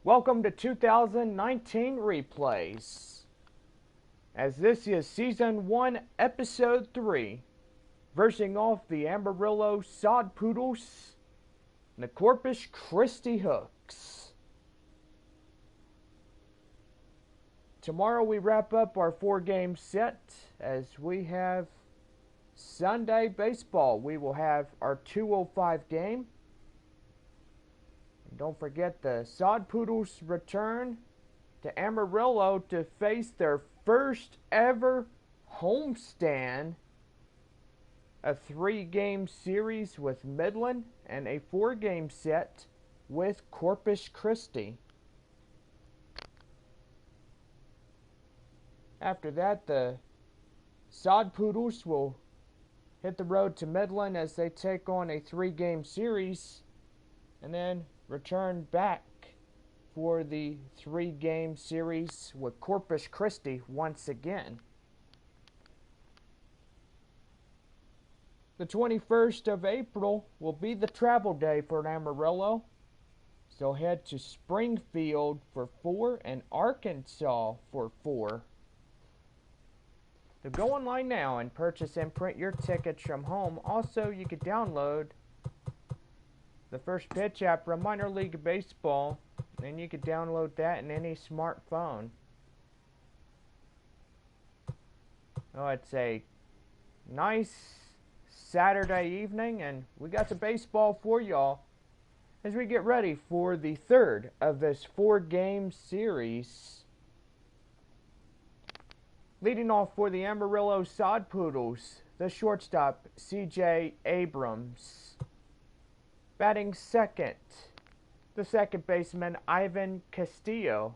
Welcome to 2019 Replays, as this is Season 1, Episode 3, versing off the Amarillo Sod Poodles and the Corpus Christi Hooks. Tomorrow we wrap up our 4-game set as we have Sunday baseball. We will have our 2:05 game. And don't forget the Sod Poodles return to Amarillo to face their first ever homestand. A 3-game series with Midland and a 4-game set with Corpus Christi. After that, the Sod Poodles will hit the road to Midland as they take on a 3-game series and then return back for the 3-game series with Corpus Christi once again. The 21st of April will be the travel day for Amarillo. So head to Springfield for 4 and Arkansas for 4. So go online now and purchase and print your tickets from home. Also, you can download the First Pitch app from Minor League Baseball, and you can download that in any smartphone. Oh, it's a nice Saturday evening, and we got the baseball for y'all as we get ready for the third of this 4-game series. Leading off for the Amarillo Sod Poodles, the shortstop, C.J. Abrams. Batting second, the second baseman, Ivan Castillo.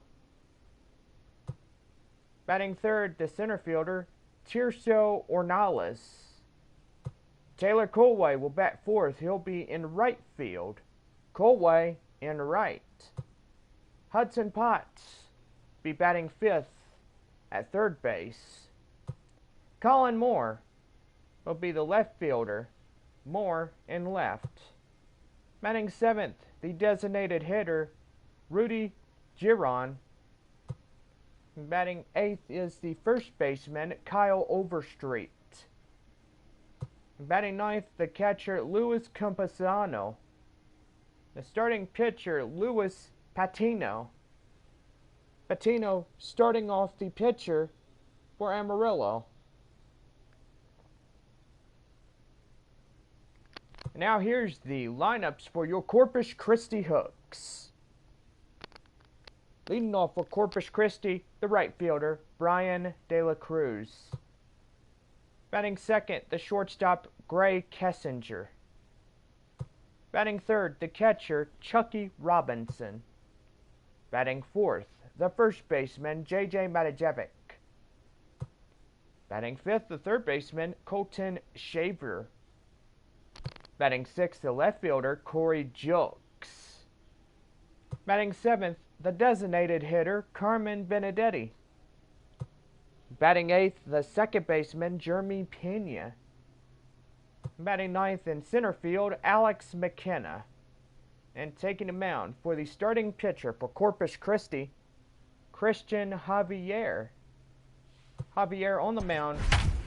Batting third, the center fielder, Tirso Ornales. Taylor Colway will bat fourth. He'll be in right field. Colway in right. Hudson Potts be batting fifth at third base. Colin Moore will be the left fielder. Moore in left. Batting seventh, the designated hitter, Rudy Giron. Batting eighth is the first baseman, Kyle Overstreet. Batting ninth, the catcher, Luis Campusano. The starting pitcher, Luis Patino. Patino starting off the pitcher for Amarillo. Now here's the lineups for your Corpus Christi Hooks. Leading off for Corpus Christi, the right fielder, Brian De La Cruz. Batting second, the shortstop, Gray Kessinger. Batting third, the catcher, Chucky Robinson. Batting fourth, the first baseman, J.J. Matajevic. Batting fifth, the third baseman, Colton Shaver. Batting sixth, the left fielder, Corey Jukes. Batting seventh, the designated hitter, Carmen Benedetti. Batting eighth, the second baseman, Jeremy Pena. Batting ninth in center field, Alex McKenna. And taking the mound for the starting pitcher for Corpus Christi, Christian Javier. Javier on the mound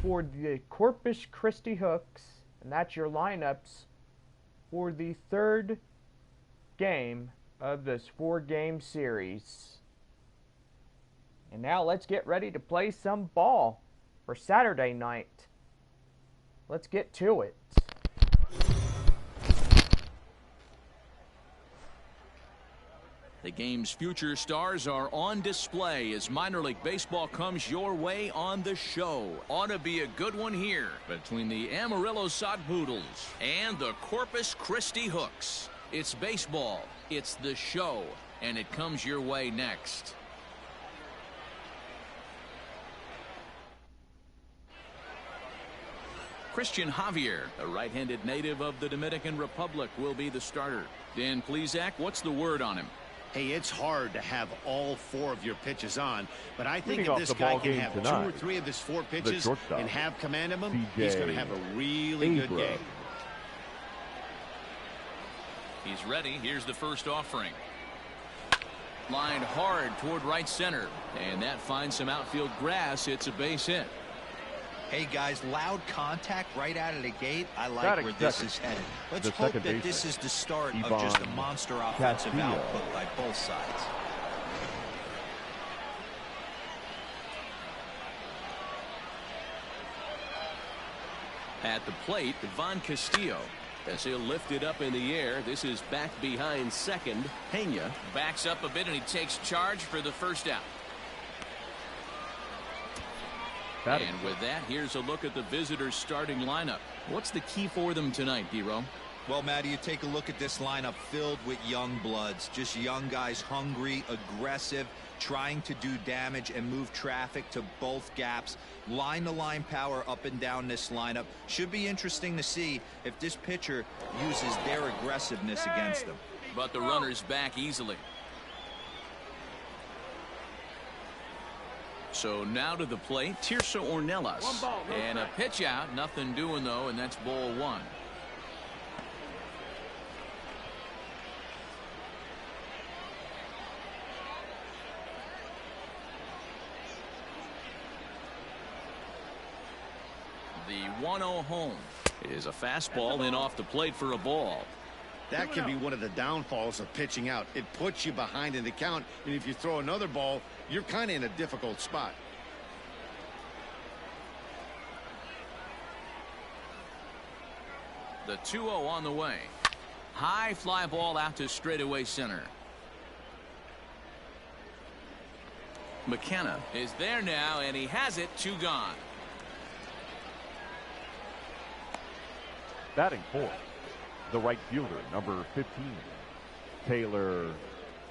for the Corpus Christi Hooks, and that's your lineups for the third game of this 4-game series. And now let's get ready to play some ball for Saturday night. Let's get to it. The game's future stars are on display as minor league baseball comes your way on the show. Ought to be a good one here between the Amarillo Sod Poodles and the Corpus Christi Hooks. It's baseball, it's the show, and it comes your way next. Christian Javier, a right-handed native of the Dominican Republic, will be the starter. Dan Plesac, what's the word on him? Hey, it's hard to have all 4 of your pitches on, but I think if this guy can have 2 or 3 of his 4 pitches and have command of them, he's going to have a really good game. He's ready. Here's the first offering. Lined hard toward right center. And that finds some outfield grass. It's a base hit. Hey, guys, loud contact right out of the gate. I like where this is headed. Let's hope that this is the start of just a monster offensive output by both sides. At the plate, Ivan Castillo. As he'll lift it up in the air, this is back behind second. Pena backs up a bit and he takes charge for the first out. And with that, here's a look at the visitors' starting lineup. What's the key for them tonight, D-Row? Well, Matty, you take a look at this lineup filled with young bloods. Just young guys, hungry, aggressive, trying to do damage and move traffic to both gaps. Line-to-line power up and down this lineup. Should be interesting to see if this pitcher uses their aggressiveness against them. But the runner's back easily. So now to the plate, Tirso Ornelas. And a pitch out, nothing doing though, and that's ball one. The 1-0 home is a fastball in off the plate for a ball. That can be one of the downfalls of pitching out. It puts you behind in the count, and if you throw another ball, you're kind of in a difficult spot. The 2-0 on the way. High fly ball out to straightaway center. McKenna is there now, and he has it. 2 gone. Batting fourth, the right fielder, number 15, Taylor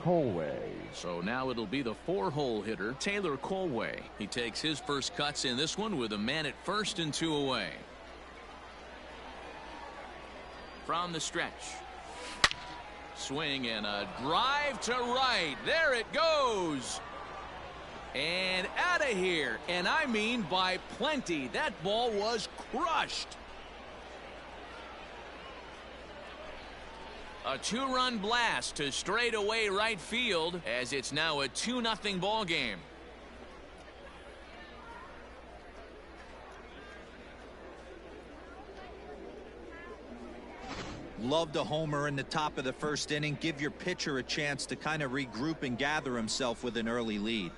Colway. So now it'll be the 4-hole hitter, Taylor Colway. He takes his first cuts in this one with a man at first and 2 away. From the stretch. Swing and a drive to right. There it goes. And out of here. And I mean by plenty. That ball was crushed. A 2-run blast to straightaway right field as it's now a 2-0 ball game. Loved a homer in the top of the first inning. Give your pitcher a chance to kind of regroup and gather himself with an early lead.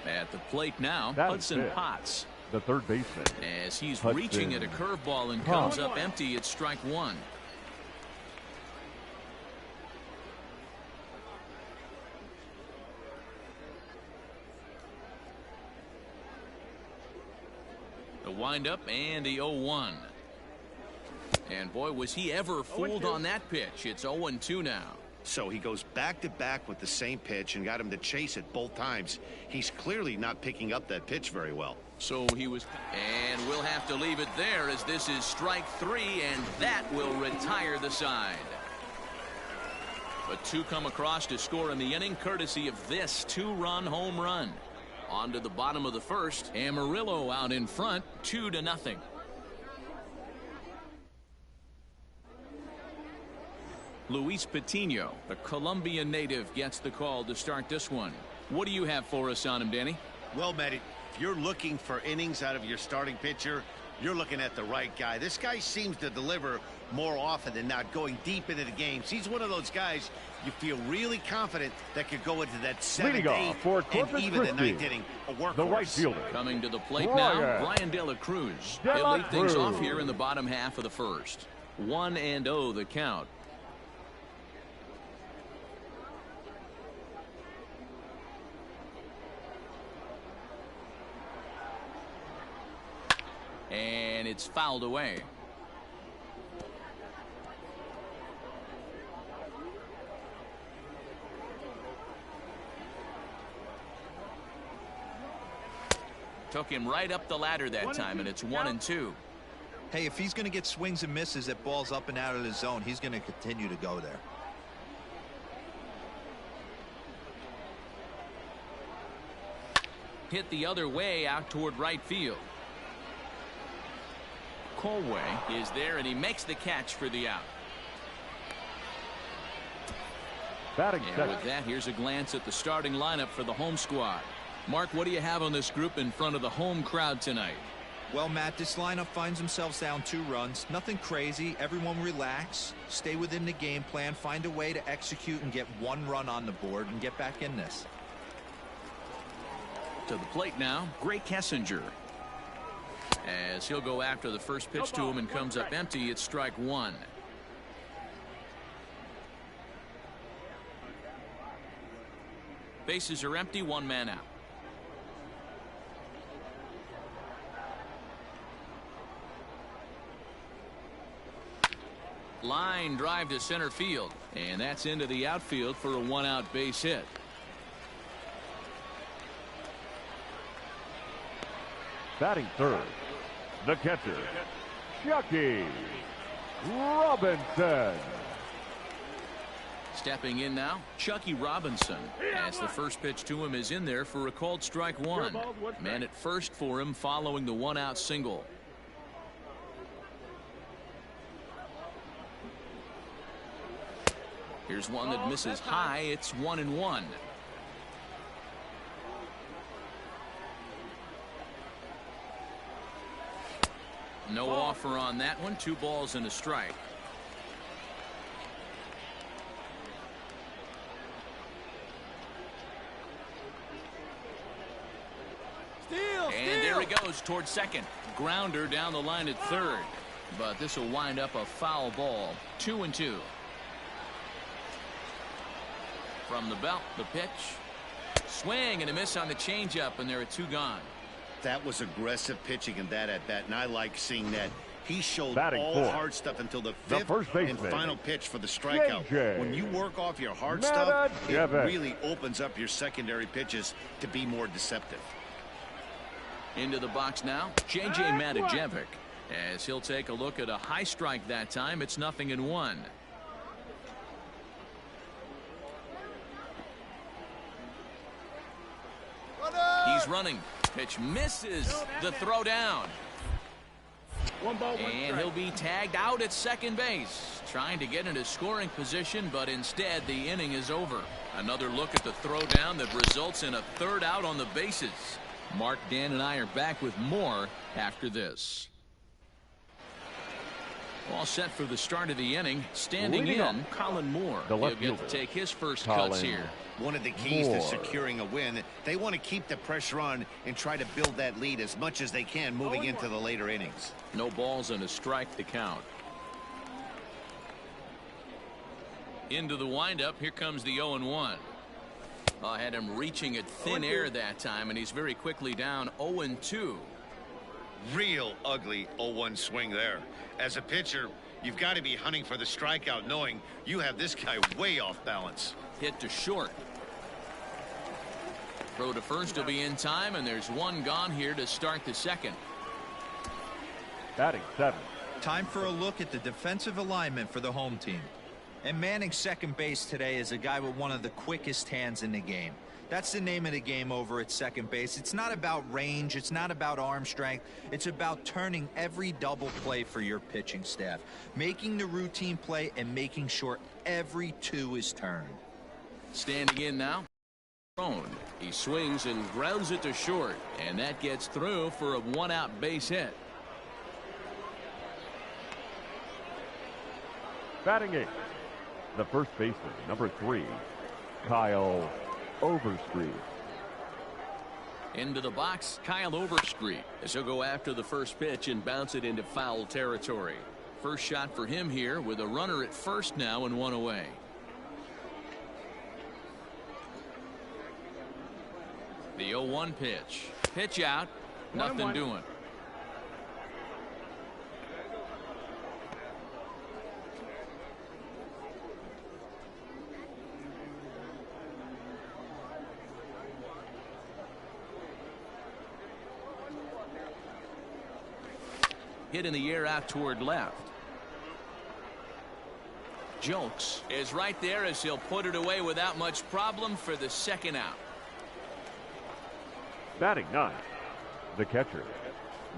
At the plate now, Hudson Potts. The third baseman. As he's reaching at a curveball and comes up empty at strike one. The windup and the 0-1. And boy, was he ever fooled on that pitch. It's 0-2 now. So he goes back-to-back with the same pitch and got him to chase it both times. He's clearly not picking up that pitch very well. So he was, and we'll have to leave it there as this is strike 3, and that will retire the side. But 2 come across to score in the inning, courtesy of this 2-run home run. On to the bottom of the first. Amarillo out in front, 2-0. Luis Patino, the Colombian native, gets the call to start this one. What do you have for us on him, Danny? Well, Matt, if you're looking for innings out of your starting pitcher, you're looking at the right guy. This guy seems to deliver more often than not, going deep into the games. He's one of those guys you feel really confident that could go into that 7th, 8th, for Corpus and even Christi, the 9th inning. A workhorse. The right fielder. Coming to the plate now, Brian De La Cruz. He'll lead things off here in the bottom half of the first. 1-0 the count. And it's fouled away. Took him right up the ladder that time, and it's 1-2. Hey, if he's going to get swings and misses at balls up and out of the zone, he's going to continue to go there. hit the other way out toward right field. Colway is there, and he makes the catch for the out. Batting and second. with that, here's a glance at the starting lineup for the home squad. Mark, what do you have on this group in front of the home crowd tonight? Well, Matt, this lineup finds themselves down 2 runs. Nothing crazy. Everyone relax. Stay within the game plan. Find a way to execute and get 1 run on the board and get back in this. To the plate now, Gray Kessinger. As he'll go after the first pitch to him and comes up empty, it's strike 1. Bases are empty, 1 man out. Line drive to center field, and that's into the outfield for a 1-out base hit. Batting third, the catcher, Chucky Robinson. Stepping in now, Chucky Robinson, as the first pitch to him is in there for a called strike 1. Man at first for him following the 1-out single. Here's one that misses high. It's 1-1. No offer on that one. 2 balls and a strike. And there he goes towards second. Grounder down the line at third. But this will wind up a foul ball. 2-2. From the belt, the pitch. Swing and a miss on the changeup, and there are 2 gone. That was aggressive pitching in that at bat, and I like seeing that. He showed Batting all fourth, hard stuff until the the 5th first and baseman, final pitch for the strikeout. JJ. When you work off your hard Name stuff, Is it JBaker. really opens up your secondary pitches to be more deceptive. Into the box now, JJ Matijevic, as he'll take a look at a high strike that time. It's 0-1. He's running. Pitch misses. The throw down. And he'll be tagged out at second base, trying to get into scoring position, but instead the inning is over. Another look at the throw down that results in a 3rd out on the bases. Mark, Dan, and I are back with more after this. All set for the start of the inning. Standing Leading in, off, Colin Moore. the He'll left get to fielder, take his first Colin cuts here. One of the keys Moore. to securing a win, they want to keep the pressure on and try to build that lead as much as they can moving into the later innings. No balls and a strike to count. Into the windup. Here comes the 0-1. I had him reaching at thin air that time, and he's very quickly down 0-2. Real ugly 0-1 swing there. As a pitcher, you've got to be hunting for the strikeout, knowing you have this guy way off balance. Hit to short. Throw to first will be in time, and there's 1 gone here to start the second. Batting 7th. Time for a look at the defensive alignment for the home team. And manning second base today is a guy with one of the quickest hands in the game. That's the name of the game over at second base. It's not about range. It's not about arm strength. It's about turning every double play for your pitching staff, making the routine play and making sure every 2 is turned. Standing in now. He swings and grounds it to short, and that gets through for a 1-out base hit. Batting 8th, the first baseman, number 3, Kyle Overstreet. Into the box, Kyle Overstreet, as he'll go after the first pitch and bounce it into foul territory. First shot for him here with a runner at first now and 1 away. The 0-1 pitch. Pitch out. Nothing doing. Hit in the air out toward left. Jokes is right there as he'll put it away without much problem for the 2nd out. Batting 9, the catcher,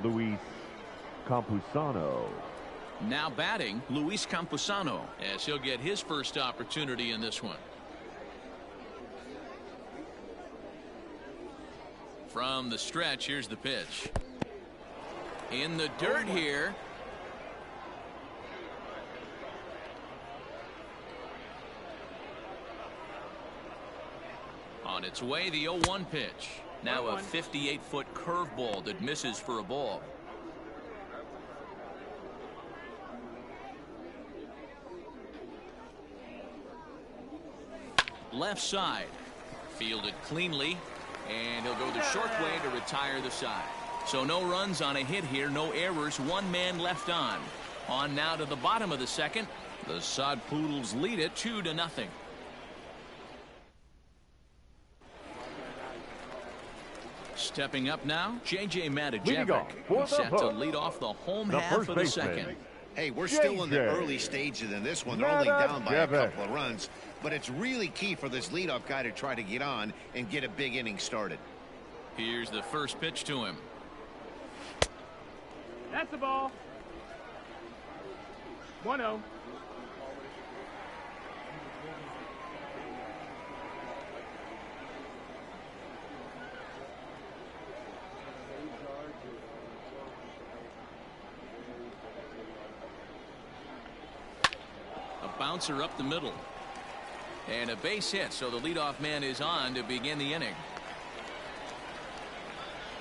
Luis Campusano. Now batting, Luis Campusano, as he'll get his first opportunity in this one. From the stretch, here's the pitch. In the dirt here. On its way, the 0-1 pitch. Now a 58-foot curveball that misses for a ball. Left side. Fielded cleanly. And he'll go the short way to retire the side. So no runs on a hit here. No errors. One man left on. On now to the bottom of the second. The Sod Poodles lead it 2-0. Stepping up now, J.J. Matajevic, set to lead off the home half of the second. Hey, we're still in the early stages in this one. They're only down by a couple of runs, but it's really key for this leadoff guy to try to get on and get a big inning started. Here's the first pitch to him. That's the ball. 1-0. Bouncer up the middle. And a base hit, so the leadoff man is on to begin the inning.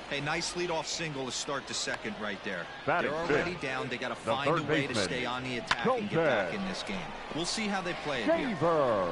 Hey, nice leadoff single to start the second right there. Batting They're already down. They got to find a way to stay on the attack and get back in this game. We'll see how they play it here.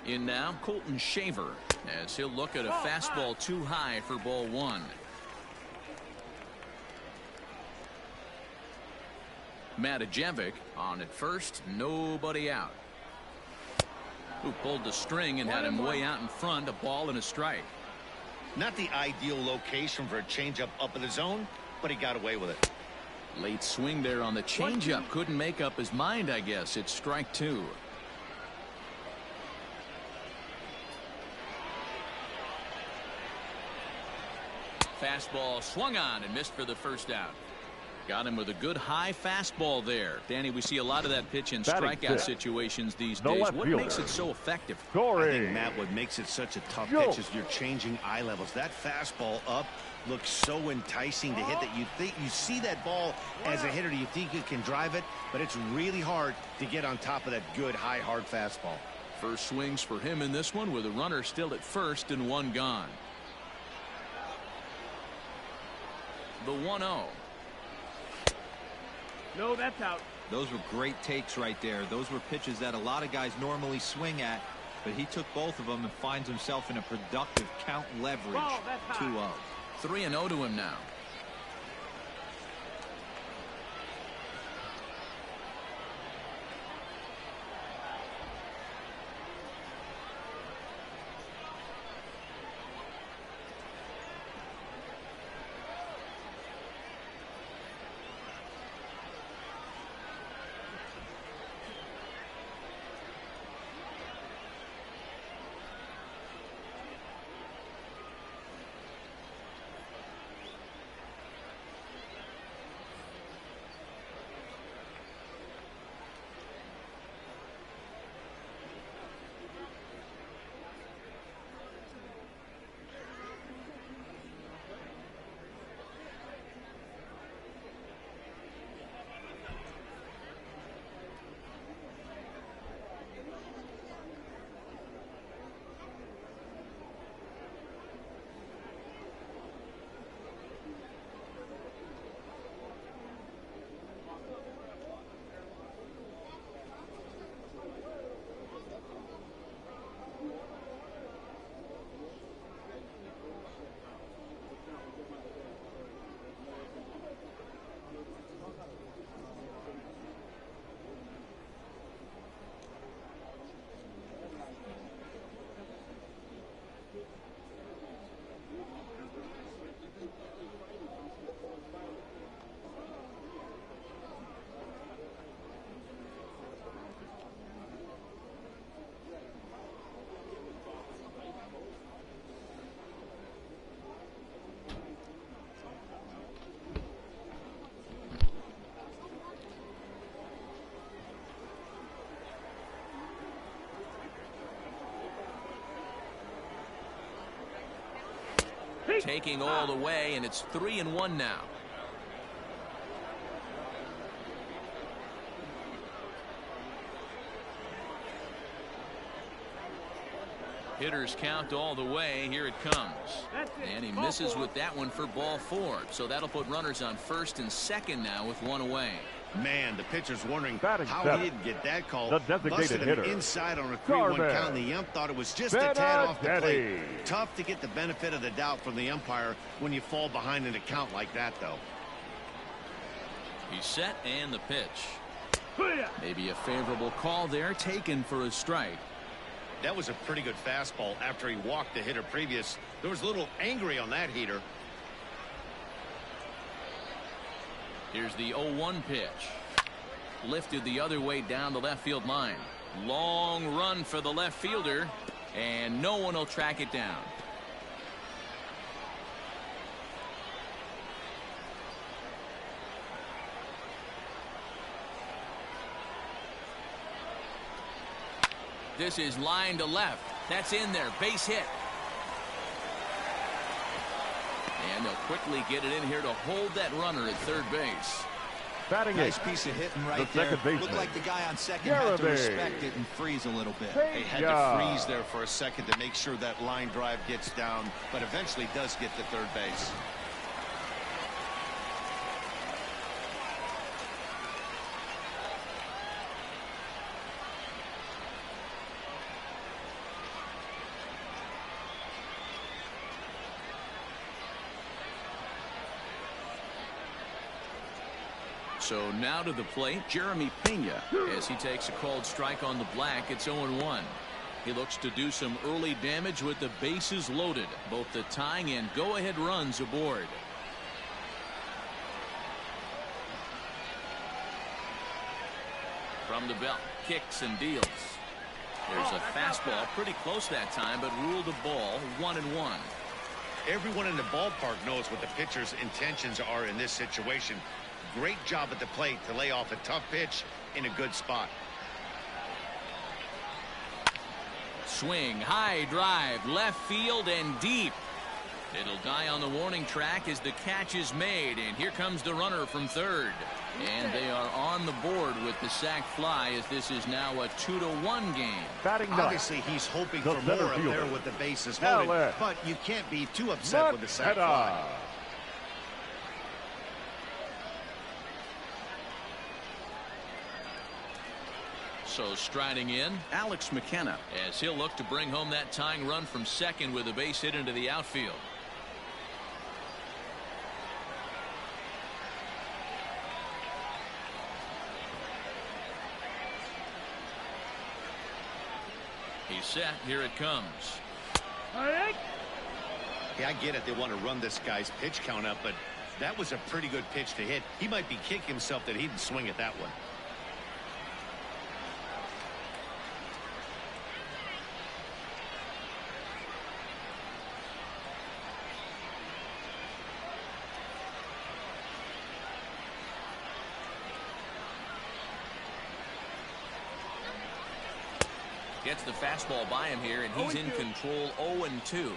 In now, Colton Shaver, as he'll look at a fastball too high for ball one. Matajevic on at first, nobody out. Who pulled the string and had him way out in front, a ball and a strike. Not the ideal location for a changeup up in the zone, but he got away with it. Late swing there on the changeup. Couldn't make up his mind, I guess. It's strike two. Fastball swung on and missed for the first out. Got him with a good high fastball there. Danny, we see a lot of that pitch in strikeout situations these days. What makes it so effective? I think, Matt, what makes it such a tough pitch is you're changing eye levels. That fastball up looks so enticing to hit that you see that ball as a hitter. You think you can drive it, but it's really hard to get on top of that good high hard fastball. First swings for him in this one with a runner still at first and one gone. The 1-0. No, that's out. Those were great takes right there. Those were pitches that a lot of guys normally swing at, but he took both of them and finds himself in a productive count leverage. 2-0. 3-0 to him now. taking all the way, and it's 3-1 now. Hitters count all the way. Here it comes. And he misses with that one for ball 4. So that'll put runners on first and second now with one away. Man, the pitcher's wondering Batting how seven. he didn't get that call. The designated Busted him hitter. inside on a 3-1 count. The ump thought it was just a tad off the plate. Tough to get the benefit of the doubt from the umpire when you fall behind in a count like that, though. He's set, and the pitch. Maybe a favorable call there, taken for a strike. That was a pretty good fastball after he walked the hitter previous. There was a little angry on that heater. Here's the 0-1 pitch. Lifted the other way down the left field line. Long run for the left fielder, and no one will track it down. This is line to left. That's in there. Base hit. And they'll quickly get it in here to hold that runner at third base. Batting nice eight. piece of hitting right The there. second baseman. Looked like the guy on second had to Garabay. respect it and freeze a little bit. He had to freeze there for a second to make sure that line drive gets down, but eventually does get to third base. So now to the plate, Jeremy Pena, as he takes a called strike on the black. It's 0-1. He looks to do some early damage with the bases loaded. Both the tying and go-ahead runs aboard. From the belt, kicks and deals. There's a fastball, pretty close that time, but ruled a ball, 1-1. Everyone in the ballpark knows what the pitcher's intentions are in this situation. Great job at the plate to lay off a tough pitch in a good spot. Swing, high drive, left field and deep. It'll die on the warning track as the catch is made, and here comes the runner from third. And they are on the board with the sac fly, as this is now a 2-1 game. Batting ninth. Obviously, he's hoping The for center more up fielder. there with the bases Now loaded, let. but you can't be too upset with the sac fly. So striding in, Alex McKenna, as he'll look to bring home that tying run from second with a base hit into the outfield. He's set. Here it comes. Yeah, I get it. They want to run this guy's pitch count up, but that was a pretty good pitch to hit. He might be kicking himself that he didn't swing at that one. Gets the fastball by him here, and he's in control. 0-2.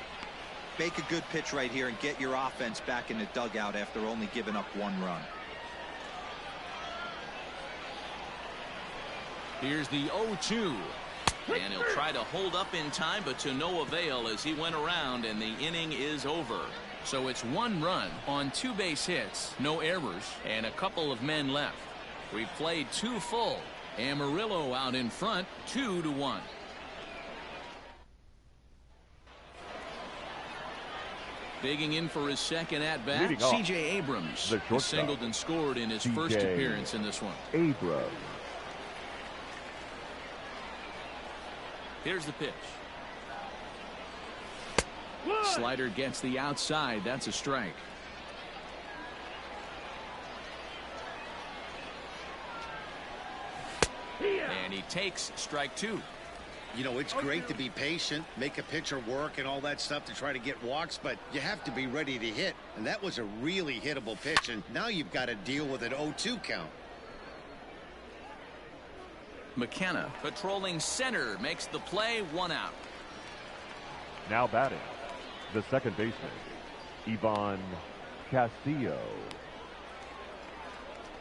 Make a good pitch right here and get your offense back in the dugout after only giving up one run. Here's the 0-2. And he'll try to hold up in time, but to no avail as he went around, and the inning is over. So it's one run on 2 base hits, no errors, and a couple of men left. We've played 2 full. Amarillo out in front, 2-1. Digging in for his second at-bat, C.J. Abrams. He singled and scored in his first appearance in this one. Abrams. Here's the pitch. Slider gets the outside. That's a strike. And he takes strike 2. You know, it's great to be patient, make a pitcher work and all that stuff to try to get walks, but you have to be ready to hit. And that was a really hittable pitch, and now you've got to deal with an 0-2 count. McKenna patrolling center makes the play, 1 out. Now batting, the second baseman, Ivan Castillo.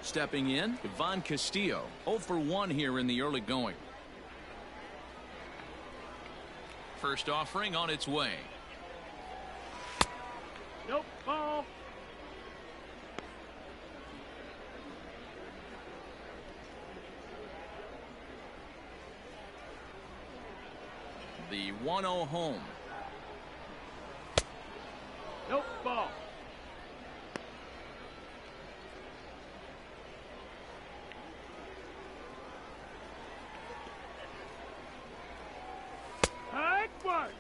Stepping in, Ivan Castillo, 0 for 1 here in the early going. First offering on its way. Nope, ball. The 1-0 home. Nope, ball. Hard work.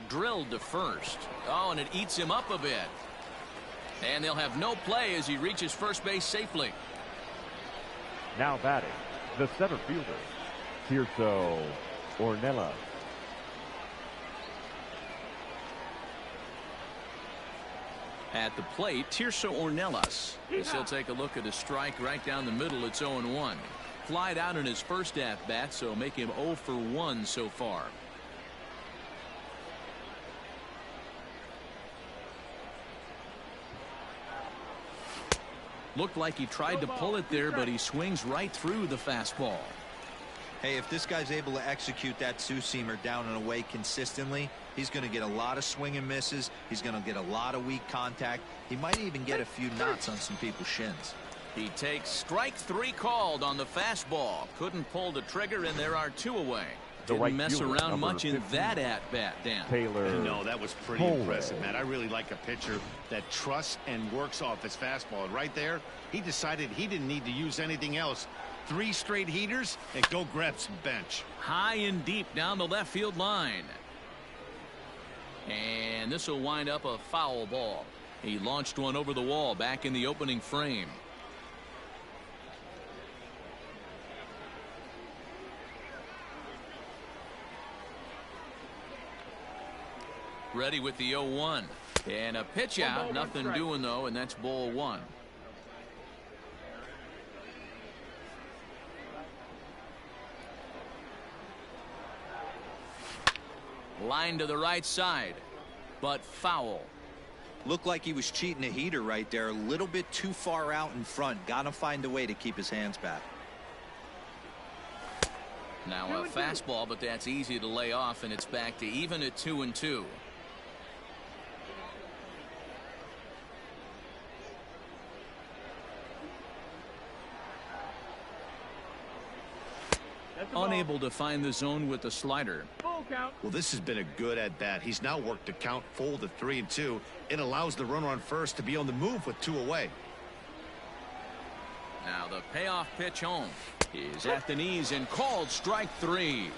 Drilled to first. Oh, and it eats him up a bit. And they'll have no play as he reaches first base safely. Now batting, the center fielder, Tirso Ornelas. At the plate, Tirso Ornelas. As he'll take a look at a strike right down the middle. It's 0-1. Flied out in his first at-bat, so make him 0 for 1 so far. Looked like he tried to pull it there, but he swings right through the fastball. Hey, if this guy's able to execute that two-seamer down and away consistently, he's going to get a lot of swing and misses. He's going to get a lot of weak contact. He might even get a few knots on some people's shins. He takes strike 3 called on the fastball. Couldn't pull the trigger, and there are 2 away. Didn't right mess fielder, around number much in 15, that at-bat, Dan. Taylor. No, that was pretty Cole. impressive, man. I really like a pitcher that trusts and works off his fastball. And right there, he decided he didn't need to use anything else. 3 straight heaters and go grab some bench. High and deep down the left field line. And this will wind up a foul ball. He launched one over the wall back in the opening frame. Ready with the 0-1. And a pitch out. Nothing doing, though, and that's ball 1. Line to the right side, but foul. Looked like he was cheating a heater right there. A little bit too far out in front. Got to find a way to keep his hands back. Now a fastball, but that's easy to lay off, and it's back to even at 2-2. Unable to find the zone with the slider. Full count. Well, this has been a good at-bat. He's now worked the count full to 3-2. It allows the runner on first to be on the move with 2 away. Now the payoff pitch home is at the knees and called strike 3.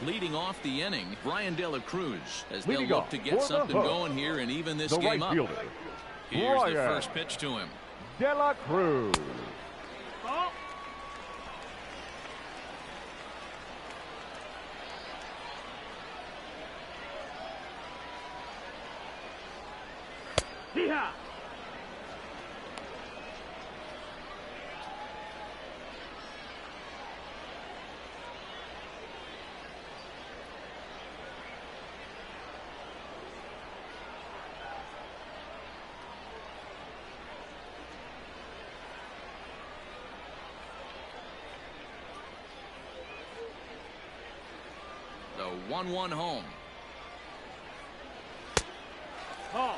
Leading off the inning, Brian De La Cruz, as they'll Leading look off to for get the something hook, going here and even this the game right up. fielder, Here's the Brian first pitch to him. De La Cruz. Ball. Hee-haw. The 1-1 home. Ball.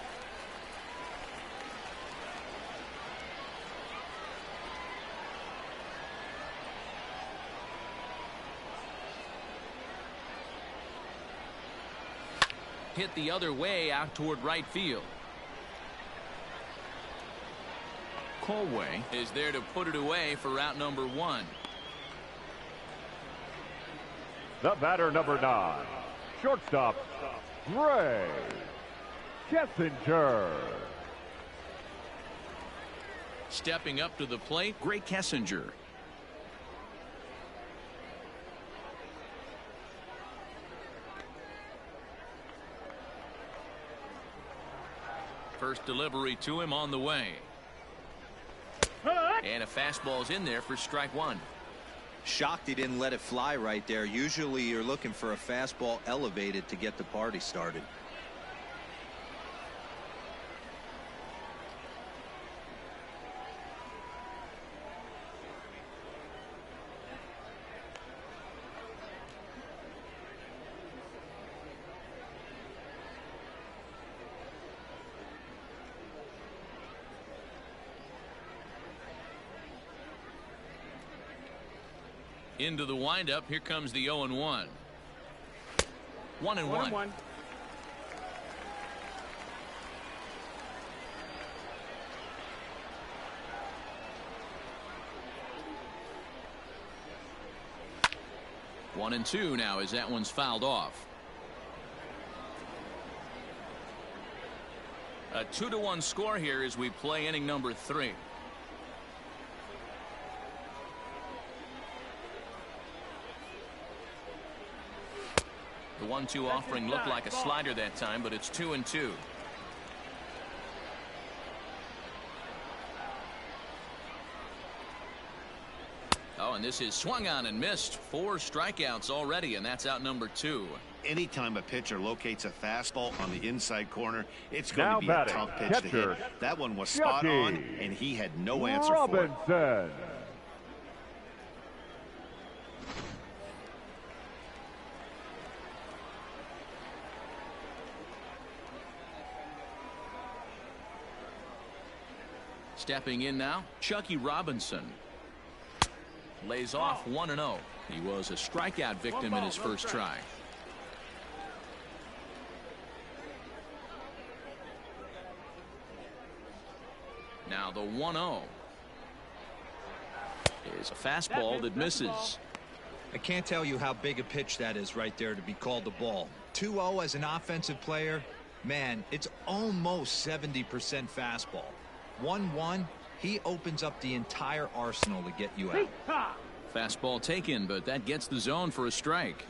Hit the other way out toward right field. Colway is there to put it away for route number 1. The batter, number 9, shortstop, Ray Kessinger. Stepping up to the plate, Gray Kessinger. First delivery to him on the way. And a fastball's in there for strike one. Shocked he didn't let it fly right there. Usually you're looking for a fastball elevated to get the party started. Into the windup. Here comes the 0-1. 1-1. One and two now as that one's fouled off. A 2-1 score here as we play inning number 3. The 1-2 offering looked like a slider that time, but it's 2-2. Oh, and this is swung on and missed. 4 strikeouts already, and that's out number 2. Anytime a pitcher locates a fastball on the inside corner, it's going to be batting, a tough pitch to hit. That one was spot on, and he had no answer for it. Stepping in now, Chucky Robinson. Lays off 1-0. He was a strikeout victim in his first try. Now the 1-0 is a fastball that misses. I can't tell you how big a pitch that is right there to be called the ball. 2-0 as an offensive player, man, it's almost 70% fastball. 1-1, he opens up the entire arsenal to get you out. Fastball taken, but that gets the zone for a strike.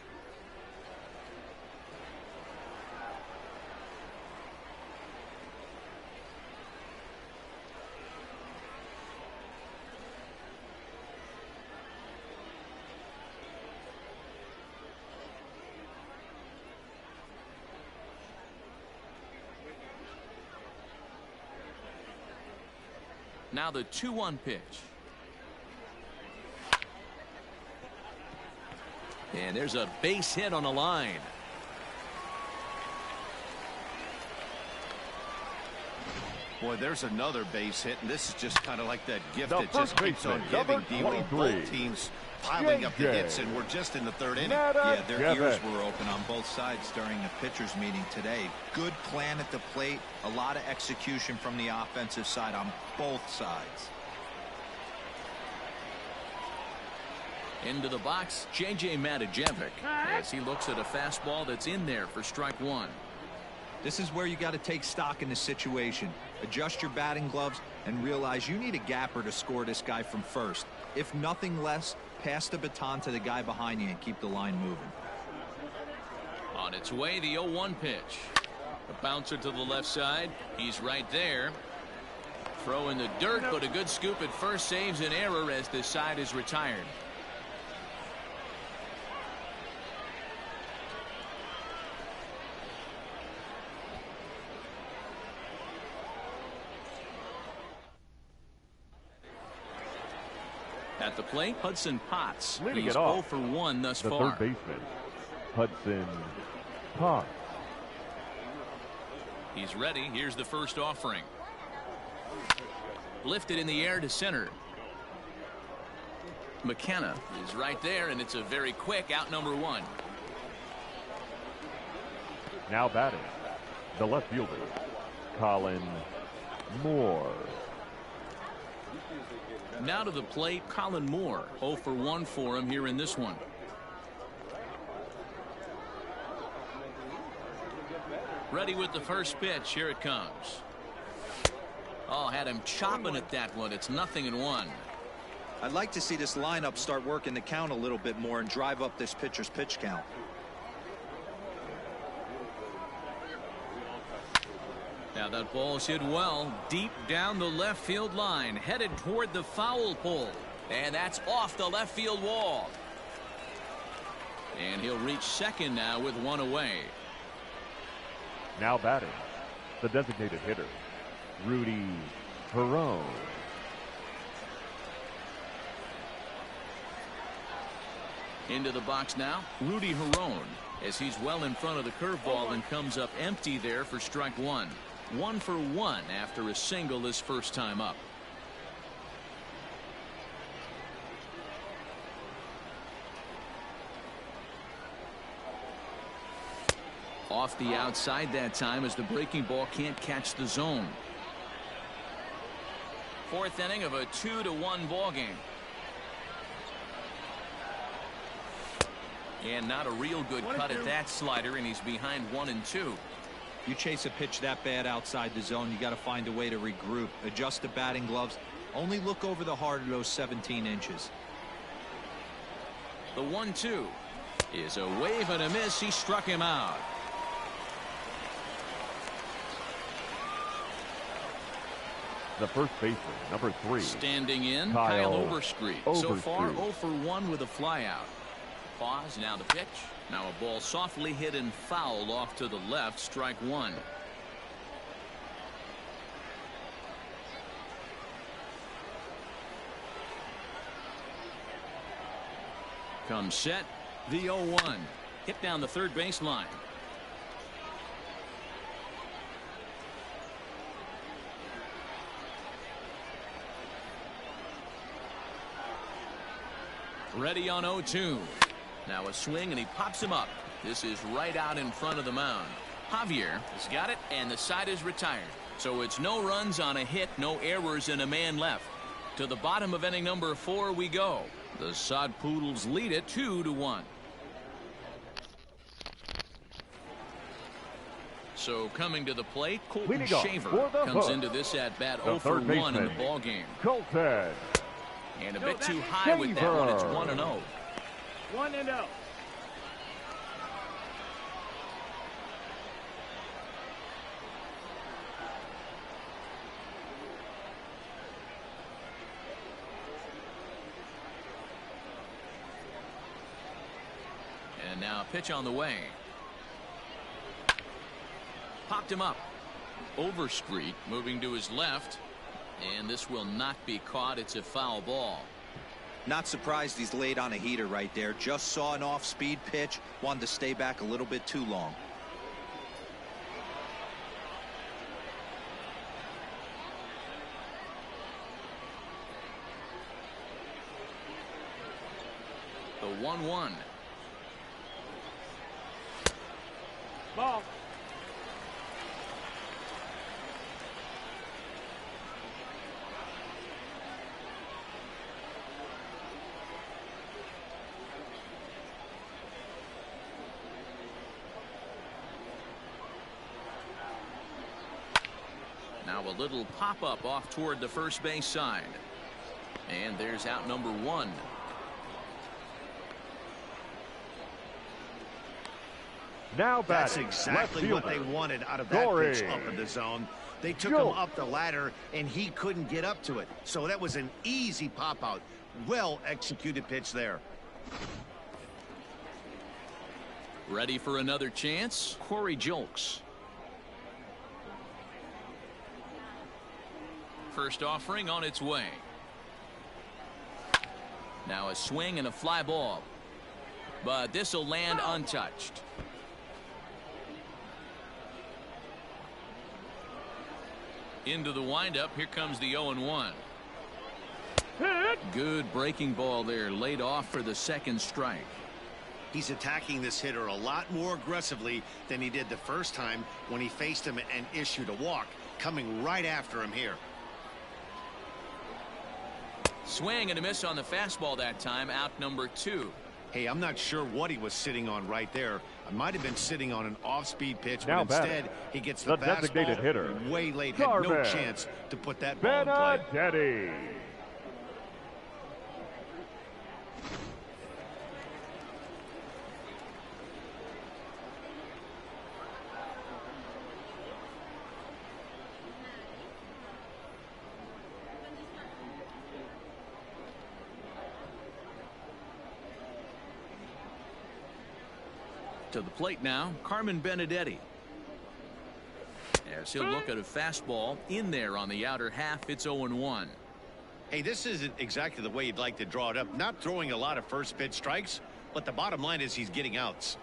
Now the 2-1 pitch. And there's a base hit on the line. Boy, there's another base hit, and this is just kind of like that gift The that just keeps on baseman, giving. number Both 23, teams piling up the JJ. hits, and we're just in the 3rd inning. Yeah, their ears were open on both sides during the pitchers meeting today. Good plan at the plate, a lot of execution from the offensive side on both sides. Into the box, JJ Matijevic, as he looks at a fastball that's in there for strike one. This is where you got to take stock in the situation. Adjust your batting gloves and realize you need a gapper to score this guy from first. If nothing less, pass the baton to the guy behind you and keep the line moving. On its way, the 0-1 pitch. A bouncer to the left side. He's right there. Throw in the dirt, but a good scoop at first saves an error as this side is retired. At the plate, Hudson Potts. Leading He's it off, 0 for 1 thus the far. third baseman, Hudson Potts. He's ready. Here's the first offering. Lifted in the air to center. McKenna is right there, and it's a very quick out number 1. Now batting, the left fielder, Colin Moore. Now to the plate, Colin Moore. 0 for 1 for him here in this one. Ready with the first pitch. Here it comes. Oh, had him chopping at that one. It's 0-1. I'd like to see this lineup start working the count a little bit more and drive up this pitcher's pitch count. Now that ball's hit well deep down the left field line, headed toward the foul pole, and that's off the left field wall. And he'll reach second now with one away. Now batting, the designated hitter, Rudy Perone. Into the box now, Rudy Perone, as he's well in front of the curveball and comes up empty there for strike one. 1 for 1 after a single his first time up. Off the outside that time as the breaking ball can't catch the zone. Fourth inning of a 2-1 ball game. And not a real good cut at that slider, and he's behind 1-2. You chase a pitch that bad outside the zone, you got to find a way to regroup, adjust the batting gloves, only look over the heart of those 17 inches. The 1-2 is a wave and a miss. He struck him out. The first baseman, number 3. Standing in, Kyle Kyle Overstreet. So far, 0 for 1 with a flyout. Pause, now the pitch. Now a ball softly hit and foul off to the left, strike one. Comes set, the 0-1. Hit down the third base line. Ready on 0-2. Now a swing and he pops him up. This is right out in front of the mound. Javier has got it and the side is retired. So it's no runs on a hit, no errors, and a man left. To the bottom of inning number 4 we go. The Sod Poodles lead it 2-1. So coming to the plate, Colton Shaver comes into this at bat 0 for 1 in the ball game. Colton. And a bit too high with that one. It's 1-0. 1-0. And now a pitch on the way. Popped him up. Overstreet moving to his left. And this will not be caught. It's a foul ball. Not surprised he's laid on a heater right there. Just saw an off-speed pitch. Wanted to stay back a little bit too long. The 1-1. Ball. Now a little pop-up off toward the first base side. And there's out number 1. Now That's batting, exactly what they wanted out of that pitch up in the zone. They took him up the ladder, and he couldn't get up to it. So that was an easy pop-out. Well-executed pitch there. Ready for another chance? Corey Julks. First offering on its way. Now a swing and a fly ball. But this will land untouched. Into the windup. Here comes the 0-1. Good breaking ball there. Laid off for the second strike. He's attacking this hitter a lot more aggressively than he did the first time when he faced him and issued a walk. Coming right after him here. Swing and a miss on the fastball that time. Out number 2. Hey, I'm not sure what he was sitting on right there. I might have been sitting on an off-speed pitch, Now but instead he gets the designated fastball hitter, way late. Had no chance to put that ball in play. Benedetti. To the plate now, Carmen Benedetti. As he'll look at a fastball in there on the outer half. It's 0-1. Hey, this isn't exactly the way you'd like to draw it up. Not throwing a lot of first pitch strikes, but the bottom line is he's getting outs.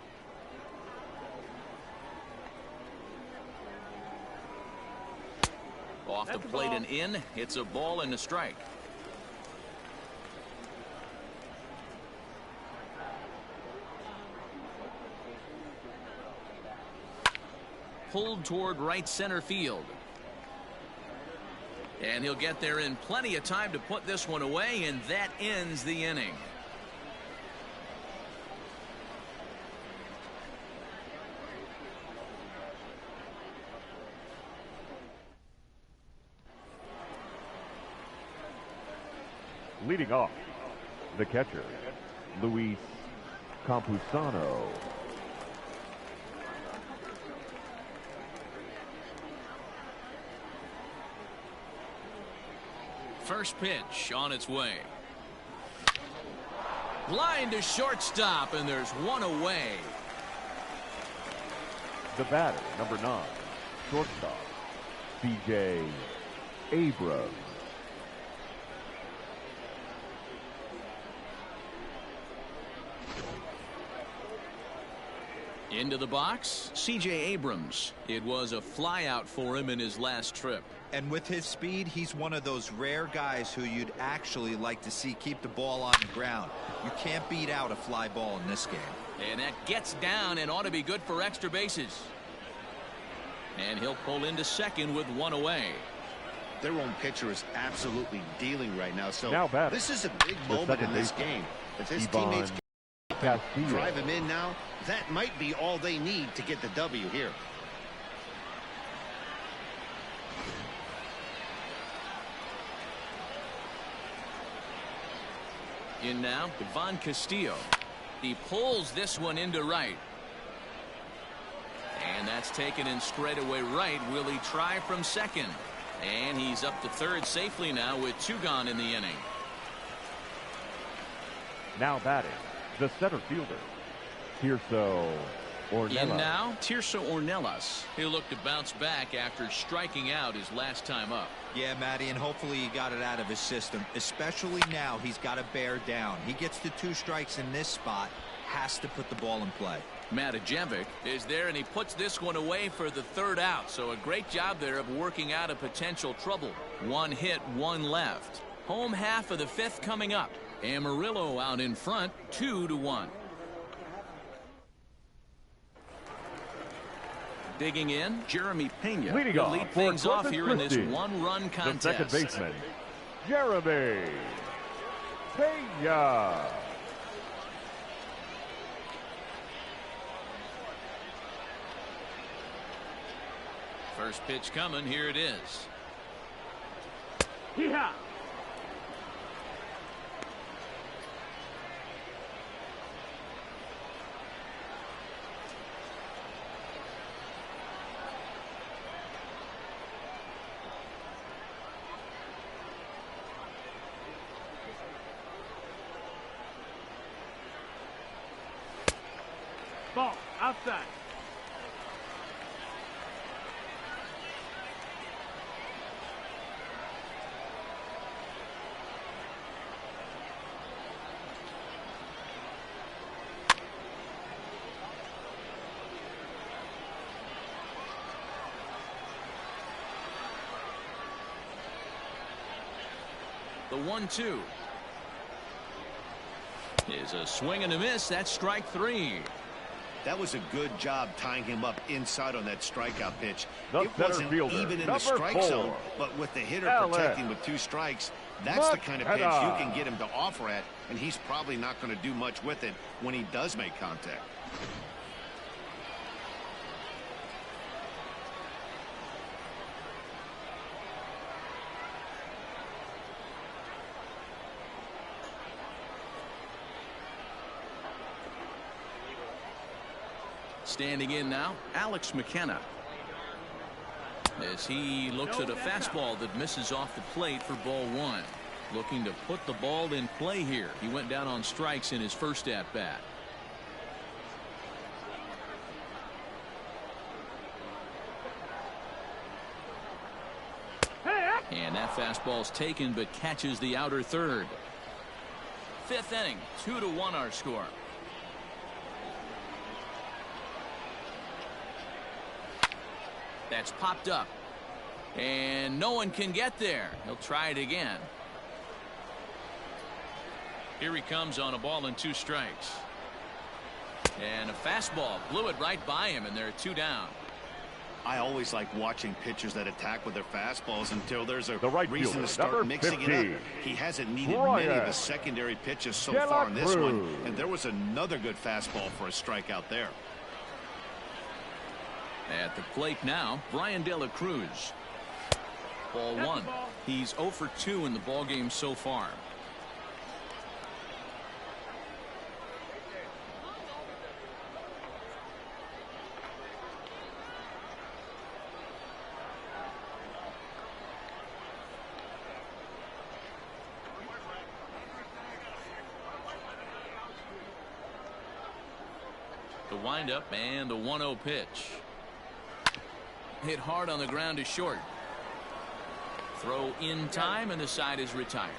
Off the plate and in. It's a ball and a strike. Pulled toward right center field. And he'll get there in plenty of time to put this one away, and that ends the inning. Leading off, the catcher, Luis Campusano. First pitch on its way. Line to shortstop, and there's one away. The batter, number 9, shortstop, C.J. Abrams. Into the box, C.J. Abrams. It was a flyout for him in his last trip. And with his speed, he's one of those rare guys who you'd actually like to see keep the ball on the ground. You can't beat out a fly ball in this game. And that gets down and ought to be good for extra bases. And he'll pull into second with one away. Their own pitcher is absolutely dealing right now. So Now this is a big moment in this game. If his teammates can drive him in now, that might be all they need to get the W here. In now, Ivan Castillo. He pulls this one into right. And that's taken in straightaway right. Will he try from second? And he's up to third safely now with 2 gone in the inning. Now batting, the center fielder, Tirso Ornelas. In now, Tirso Ornelas. He'll look to bounce back after striking out his last time up. Yeah, Matty, and hopefully he got it out of his system. Especially now, he's got to bear down. He gets the 2 strikes in this spot, has to put the ball in play. Matajevic is there, and he puts this one away for the 3rd out. So a great job there of working out a potential trouble. 1 hit, 1 left. Home half of the 5th coming up. Amarillo out in front, 2-1. Digging in, Jeremy Pena Leading will off lead for things off Corpus here in this Christi, 1-run contest. the second baseman, Jeremy Pena. First pitch coming. Here it is. Yeah. Ball outside. The 1-2 is a swing and a miss. That's strike 3. That was a good job tying him up inside on that strikeout pitch. The It center wasn't fielder, even in the number strike 4, zone, but with the hitter LS. protecting with 2 strikes, that's the kind of pitch you Pena. can get him to offer at, and he's probably not going to do much with it when he does make contact. Standing in now, Alex McKenna. As he looks at a fastball that misses off the plate for ball 1. Looking to put the ball in play here. He went down on strikes in his first at bat. Fastball's taken, but catches the outer third. Fifth inning, 2-1 our score. That's popped up. And no one can get there. He'll try it again. Here he comes on a ball and 2 strikes. And a fastball blew it right by him, and there are 2 down. I always like watching pitchers that attack with their fastballs until there's a right reason fielder, to start number mixing 50, it up. He hasn't needed many of the secondary pitches so far in this one, and there was another good fastball for a strikeout there. At the plate now, Brian De La Cruz. Ball 1. He's 0 for 2 in the ballgame so far. The windup and the 1-0 pitch. Hit hard on the ground to short. Throw in time, and the side is retired.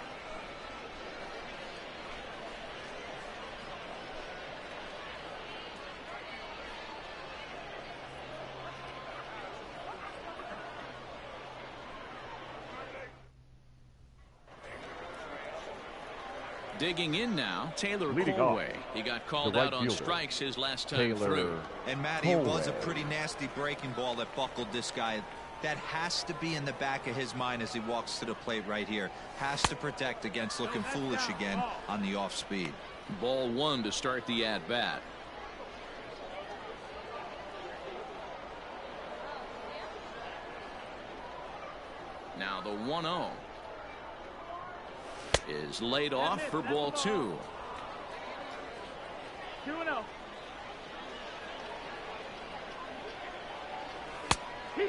Digging in now, Taylor Colway. He got called out on strikes his last time through. And Matty, it was a pretty nasty breaking ball that buckled this guy. That has to be in the back of his mind as he walks to the plate right here. Has to protect against looking foolish again on the off speed. Ball 1 to start the at bat. Now the 1-0 is laid off for ball 2. 2-0.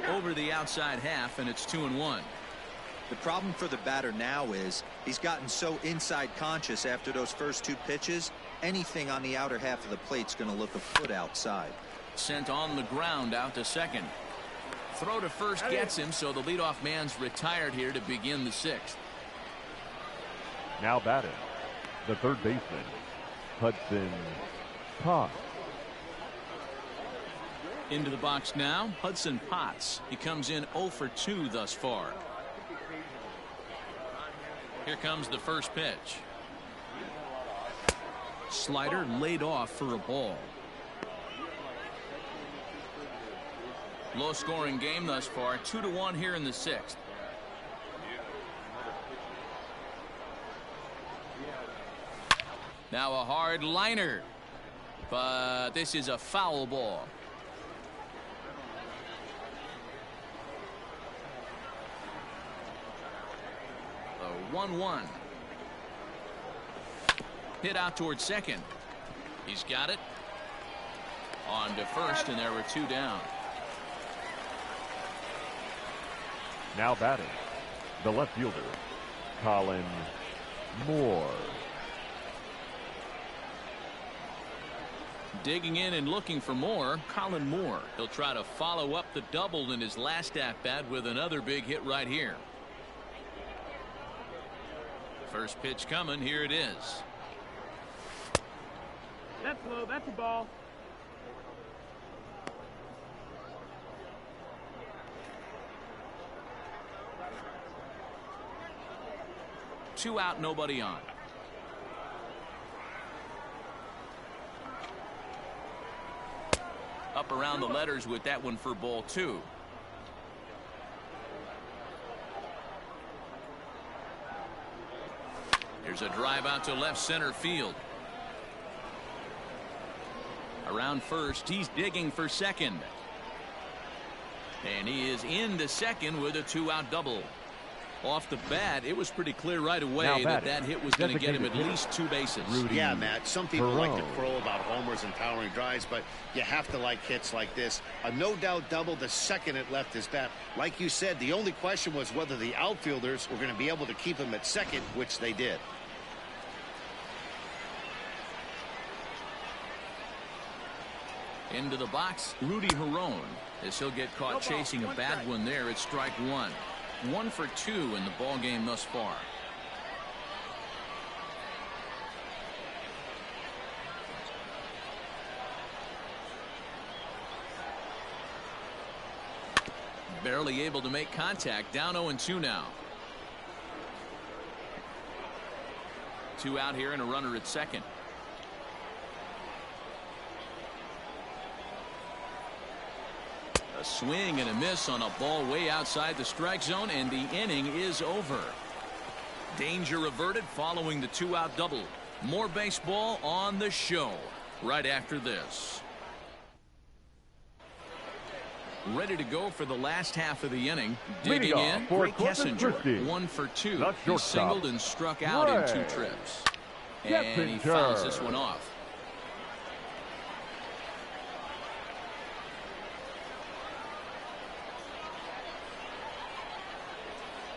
Over the outside half, and it's 2-1. The problem for the batter now is he's gotten so inside conscious after those first 2 pitches. Anything on the outer half of the plate's going to look a foot outside. Sent on the ground out to second. Throw to first gets him, so the leadoff man's retired here to begin the 6th. Now batting, the third baseman, Hudson Potts. Into the box now, Hudson Potts. He comes in 0 for 2 thus far. Here comes the first pitch. Slider laid off for a ball. Low scoring game thus far, 2-1 here in the 6th. Now a hard liner, but this is a foul ball. The 1-1. Hit out towards second. He's got it. On to first, and there were 2 down. Now batting, the left fielder, Colin Moore. Digging in and looking for more, Colin Moore. He'll try to follow up the double in his last at-bat with another big hit right here. First pitch coming. Here it is. That's low. That's a ball. Two out, nobody on. Up around the letters with that one for ball 2. Here's a drive out to left center field. Around first, he's digging for second. And he is into second with a 2-out double. Off the bat, it was pretty clear right away that hit was going to get him at least 2 bases. Yeah, Matt, some people like to crow about homers and powering drives, but you have to like hits like this. A no-doubt double the second it left his bat. Like you said, the only question was whether the outfielders were going to be able to keep him at second, which they did. Into the box, Rudy Herron, as he'll get caught chasing a bad one there at strike 1. 1 for 2 in the ball game thus far. Barely able to make contact. Down 0-2 now. 2 out here and a runner at second. A swing and a miss on a ball way outside the strike zone, and the inning is over. Danger averted following the 2-out double. More baseball on the show right after this. Ready to go for the last half of the inning. Digging in, Greg Kessinger, 1 for 2. He singled and struck out in 2 trips. And he fouls this one off.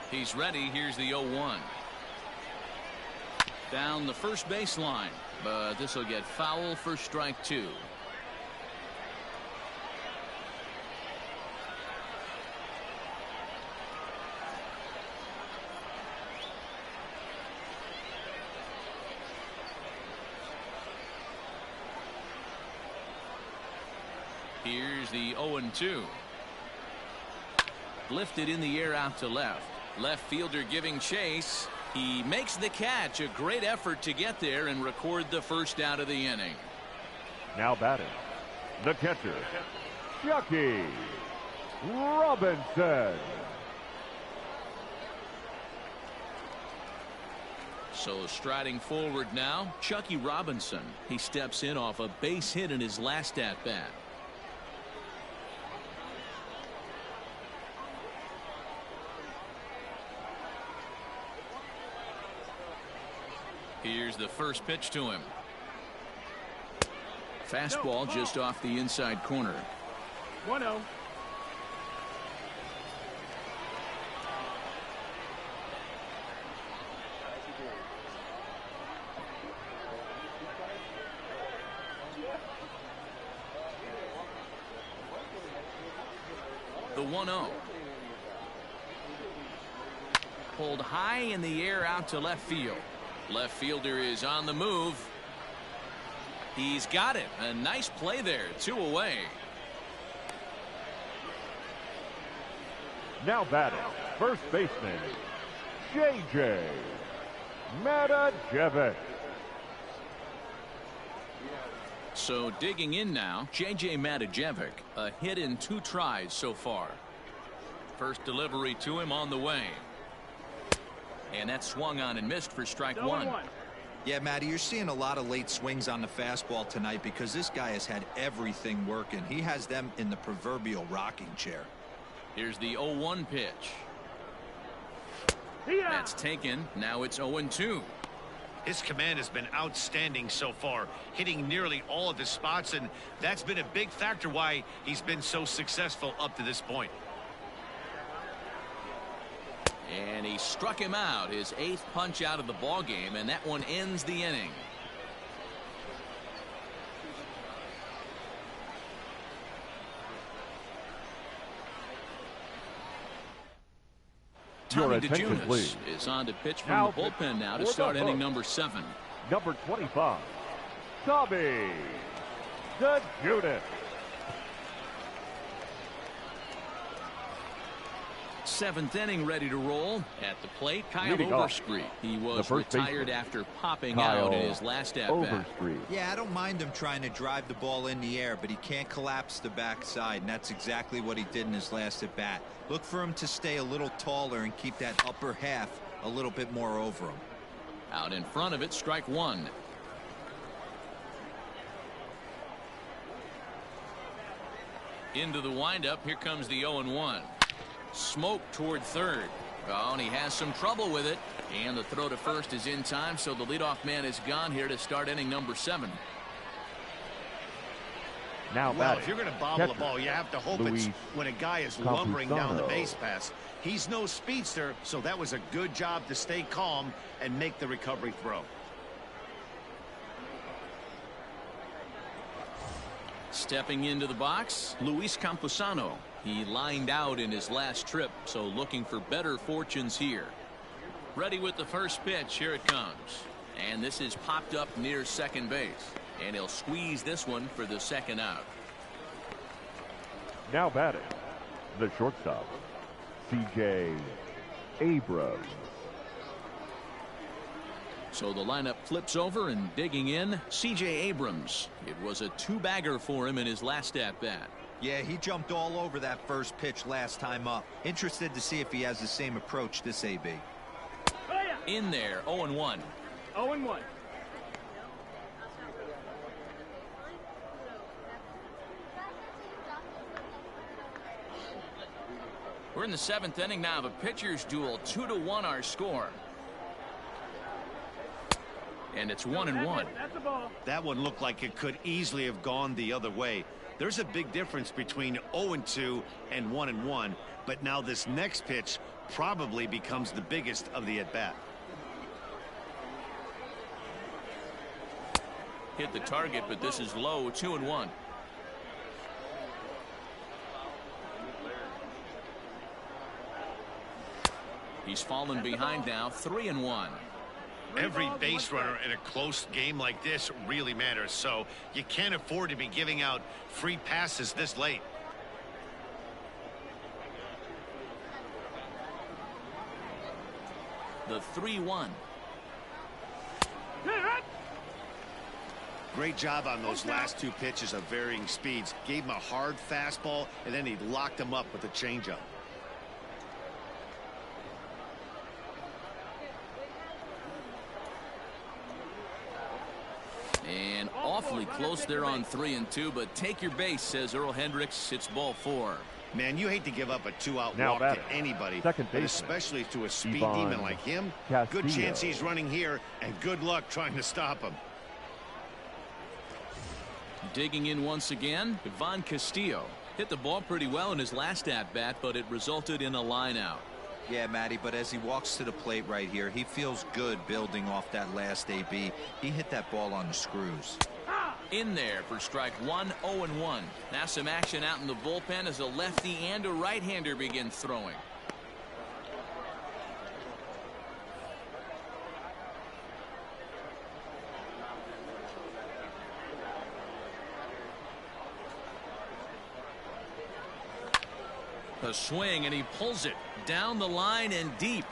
He's ready. Here's the 0-1. Down the first baseline, but this will get foul for strike 2. Here's the 0-2. Lifted in the air out to left. Left fielder giving chase. He makes the catch. A great effort to get there and record the first out of the inning. Now batting, the catcher, Chucky Robinson. So striding forward now, Chucky Robinson. He steps in off a base hit in his last at-bat. Here's the first pitch to him. Fastball just off the inside corner. 1-0. The 1-0. Pulled high in the air out to left field. Left fielder is on the move. He's got it. A nice play there. 2 away. Now batting, first baseman, J.J. Matajevic. So digging in now, J.J. Matajevic. A hit in 2 tries so far. First delivery to him on the way. And that swung on and missed for strike 1. Yeah, Matty, you're seeing a lot of late swings on the fastball tonight because this guy has had everything working. He has them in the proverbial rocking chair. Here's the 0-1 pitch. That's taken. Now it's 0-2. His command has been outstanding so far, hitting nearly all of his spots, and that's been a big factor why he's been so successful up to this point. And he struck him out, his 8th punch out of the ball game, and that one ends the inning. Tommy DeJunas is on to pitch from the bullpen now to start inning number 7. Number 25, Tommy DeJunas. 7th inning ready to roll. At the plate, Kyle Overstreet. He was retired after popping out in his last at-bat. Yeah, I don't mind him trying to drive the ball in the air, but he can't collapse the backside, and that's exactly what he did in his last at-bat. Look for him to stay a little taller and keep that upper half a little bit more over him. Out in front of it, strike 1. Into the windup, here comes the 0-1. Smoke toward third. Oh, and he has some trouble with it. And the throw to first is in time, so the leadoff man is gone here to start inning number 7. Now well, if you're going to bobble a ball, you have to hope it's when a guy is lumbering down the base pass. He's no speedster, so that was a good job to stay calm and make the recovery throw. Stepping into the box, Luis Camposano. He lined out in his last trip, so looking for better fortunes here. Ready with the first pitch. Here it comes. And this is popped up near second base. And he'll squeeze this one for the second out. Now batting, the shortstop, C.J. Abrams. So the lineup flips over, and digging in, C.J. Abrams. It was a two-bagger for him in his last at-bat. Yeah, he jumped all over that first pitch last time up. Interested to see if he has the same approach this AB. In there, 0-1. 0-1. We're in the 7th inning now of a pitcher's duel. 2-1 our score. And it's 1-1. That's a ball. That one looked like it could easily have gone the other way. There's a big difference between 0-2 and 1-1, but now this next pitch probably becomes the biggest of the at-bat. Hit the target, but this is low. 2-1. He's fallen behind now. 3-1. Every base runner in a close game like this really matters, so you can't afford to be giving out free passes this late. The 3-1. Great job on those last two pitches of varying speeds. Gave him a hard fastball, and then he locked him up with a changeup. And awfully close there on 3-2, but take your base, says Earl Hendricks. It's ball 4. Man, you hate to give up a two-out Now walk batting, to anybody, second but baseman, especially to a speed Ivan demon like him. Castillo. Good chance he's running here, and good luck trying to stop him. Digging in once again, Ivan Castillo. Hit the ball pretty well in his last at-bat, but it resulted in a line-out. Yeah, Matty, but as he walks to the plate right here, he feels good building off that last AB. He hit that ball on the screws. In there for strike 1, 0-1. Now some action out in the bullpen as a lefty and a right-hander begin throwing. A swing, and he pulls it down the line and deep.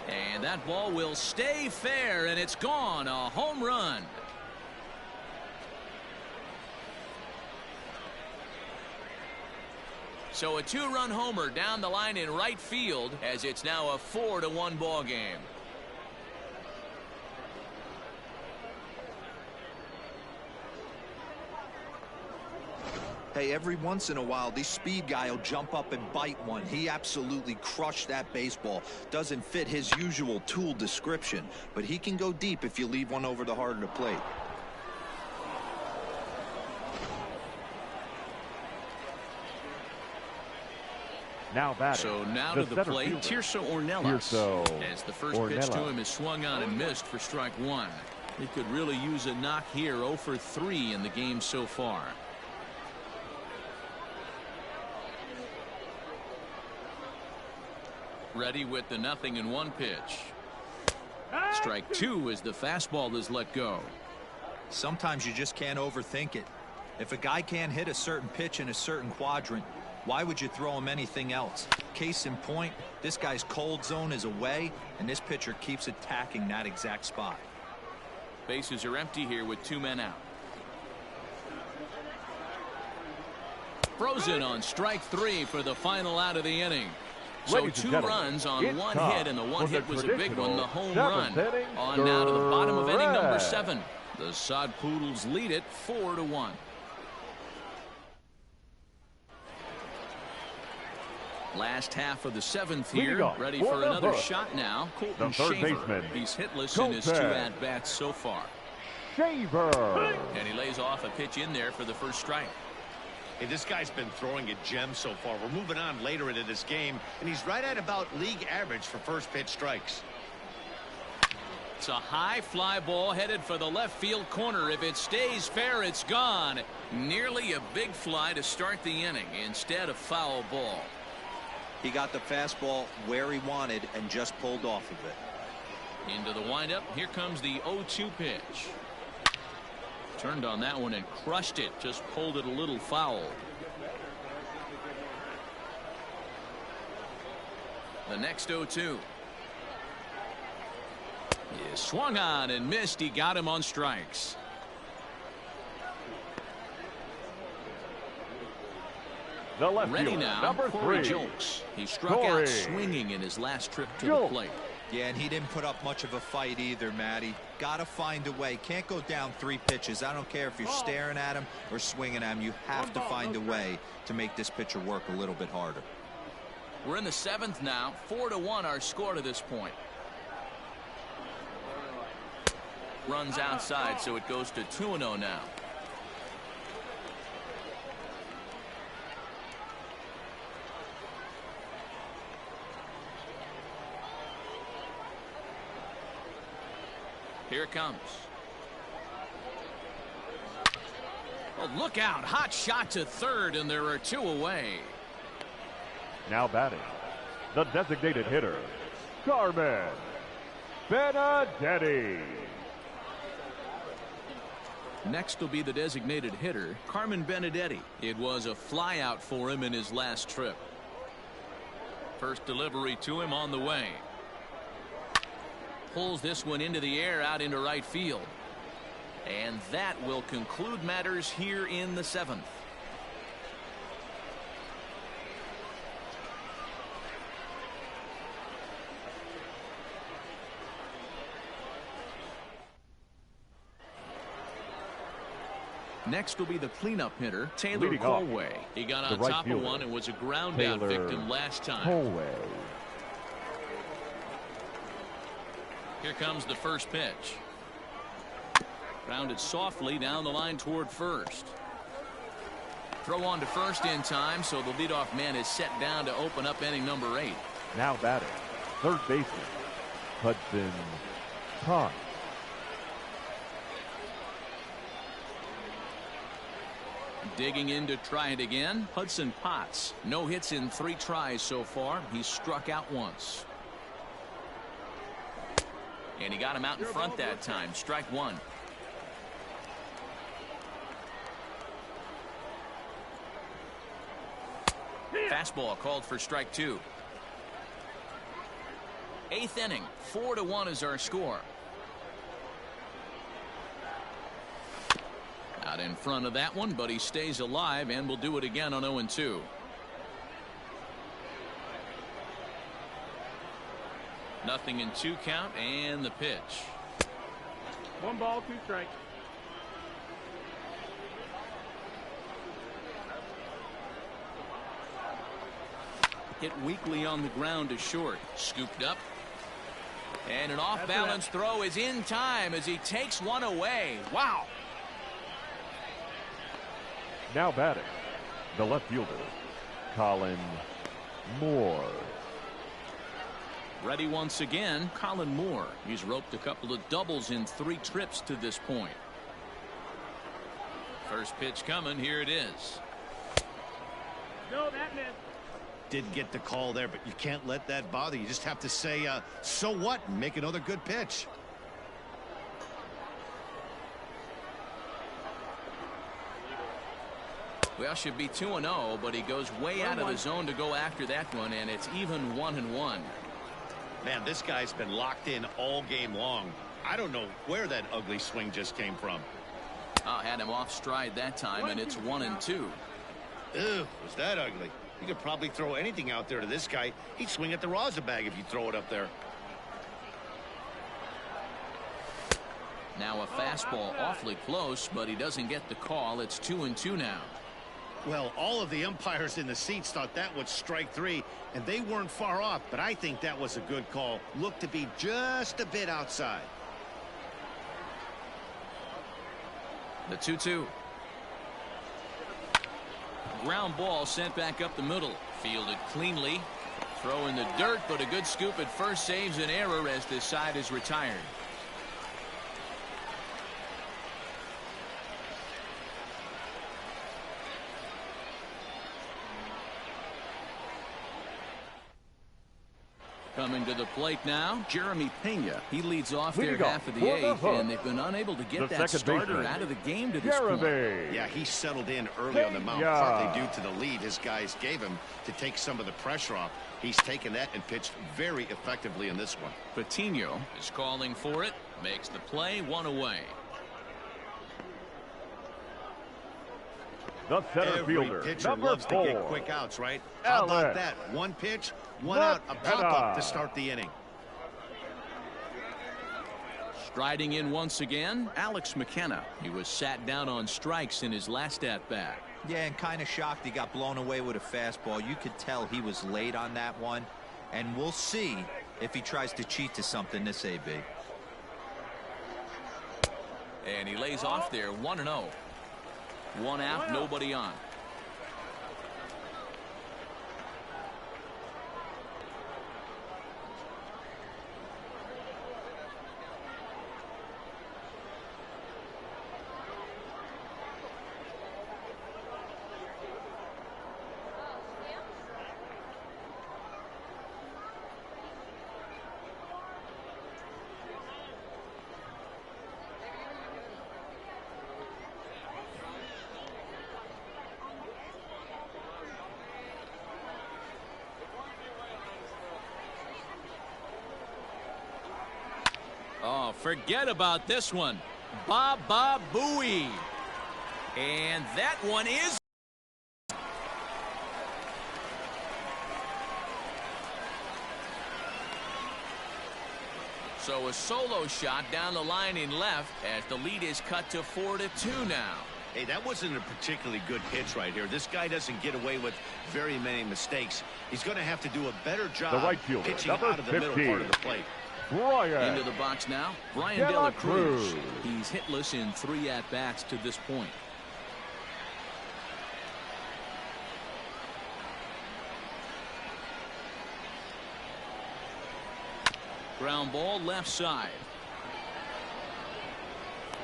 And that ball will stay fair, and it's gone. A home run. So a 2-run homer down the line in right field, as it's now a 4-1 ball game. Hey, every once in a while, this speed guy will jump up and bite one. He absolutely crushed that baseball. Doesn't fit his usual tool description, but he can go deep if you leave one over the heart of the plate. Now batting. So now to the plate, Tirso Ornelas. As the first pitch to him is swung on and missed for strike 1. He could really use a knock here. 0 for 3 in the game so far. Ready with the 0-1 pitch. Strike 2 as the fastball is let go. Sometimes you just can't overthink it. If a guy can't hit a certain pitch in a certain quadrant, why would you throw him anything else? Case in point, this guy's cold zone is away, and this pitcher keeps attacking that exact spot. Bases are empty here with 2 men out. Frozen on strike 3 for the final out of the inning. So 2 runs on 1 hit, and the 1 hit was a big one, the home run. On now to the bottom of inning number 7. The Sod Poodles lead it 4-1. Last half of the 7th here. Ready for another shot now. Colton Shaver. He's hitless in his 2 at-bats so far. Shaver. And he lays off a pitch in there for the first strike. Hey, this guy's been throwing a gem so far. We're moving on later into this game, and he's right at about league average for first pitch strikes. It's a high fly ball headed for the left field corner. If it stays fair, it's gone. Nearly a big fly to start the inning instead of foul ball. He got the fastball where he wanted and just pulled off of it. Into the windup. Here comes the 0-2 pitch. Turned on that one and crushed it. Just pulled it a little foul. The next 0-2. He swung on and missed. He got him on strikes. The left Ready fielder, now, number Corey 3. Jolks. He struck out swinging in his last trip to the plate. Yeah, and he didn't put up much of a fight either, Matty. Got to find a way. Can't go down 3 pitches. I don't care if you're staring at him or swinging at him. You have to find a way to make this pitcher work a little bit harder. We're in the 7th now. 4-1 our score to this point. Runs outside, so it goes to 2-0 now. Here it comes. Oh, look out. Hot shot to third, and there are 2 away. Now batting, the designated hitter, Carmen Benedetti. Next will be the designated hitter, Carmen Benedetti. It was a fly out for him in his last trip. First delivery to him on the way. Pulls this one into the air out into right field. And that will conclude matters here in the 7th. Next will be the cleanup hitter, Taylor Colway. He got on top of one and was a ground out victim last time. Colway. Here comes the first pitch. Grounded softly down the line toward first. Throw on to first in time, so the leadoff man is set down to open up inning number 8. Now batting, third baseman, Hudson Potts. Digging in to try it again, Hudson Potts. No hits in 3 tries so far. He's struck out once. And he got him out in front that time. Strike 1. Fastball called for strike 2. 8th inning. 4-1 is our score. Out in front of that one, but he stays alive and will do it again on 0-2. Nothing in 2 count, and the pitch. 1 ball, 2 strikes. Hit weakly on the ground to short. Scooped up. And an off-balance throw is in time as he takes one away. Wow. Now batting, the left fielder, Colin Moore. Ready once again, Colin Moore. He's roped a couple of doubles in 3 trips to this point. First pitch coming. Here it is. No, that missed. Didn't get the call there, but you can't let that bother you. Just have to say, so what, and make another good pitch. Well, should be 2-0, but he goes way out of the zone to go after that one, and it's even 1-1. Man, this guy's been locked in all game long. I don't know where that ugly swing just came from. Had him off stride that time, and it's 1-2. Ew, was that ugly? You could probably throw anything out there to this guy. He'd swing at the rosin bag if you throw it up there. Now a fastball awfully close, but he doesn't get the call. It's 2-2 now. Well, all of the umpires in the seats thought that was strike 3, and they weren't far off, but I think that was a good call. Looked to be just a bit outside. The 2-2. Ground ball sent back up the middle. Fielded cleanly. Throw in the dirt, but a good scoop at first saves an error as this side is retired. Coming to the plate now, Jeremy Pena. He leads off their Leading off half of the for the eighth, Hook, and they've been unable to get the that second starter baseman, out of the game to this point. Jeremy. Yeah, he settled in early on the mound, Yeah. partly due to the lead his guys gave him to take some of the pressure off. He's taken that and pitched very effectively in this one. Patino is calling for it, makes the play, one away. The center Every fielder, pitcher number loves 4. to get quick outs, right? How about that? One pitch, one out, a pop-up to start the inning. Striding in once again, Alex McKenna. He was sat down on strikes in his last at-bat. Yeah, and kind of shocked he got blown away with a fastball. You could tell he was late on that one. And we'll see if he tries to cheat to something this AB. And he lays off there, 1-0. One out, nobody on. Oh, forget about this one. Baba Booey. And that one is. So a solo shot down the line in left as the lead is cut to 4-2 now. Hey, that wasn't a particularly good pitch right here. This guy doesn't get away with very many mistakes. He's going to have to do a better job The right fielder, pitching number out of the middle 15. part of the plate. Brian. Into the box now, Brian De De La La Cruz. Cruz. He's hitless in 3 at-bats to this point. Ground ball left side.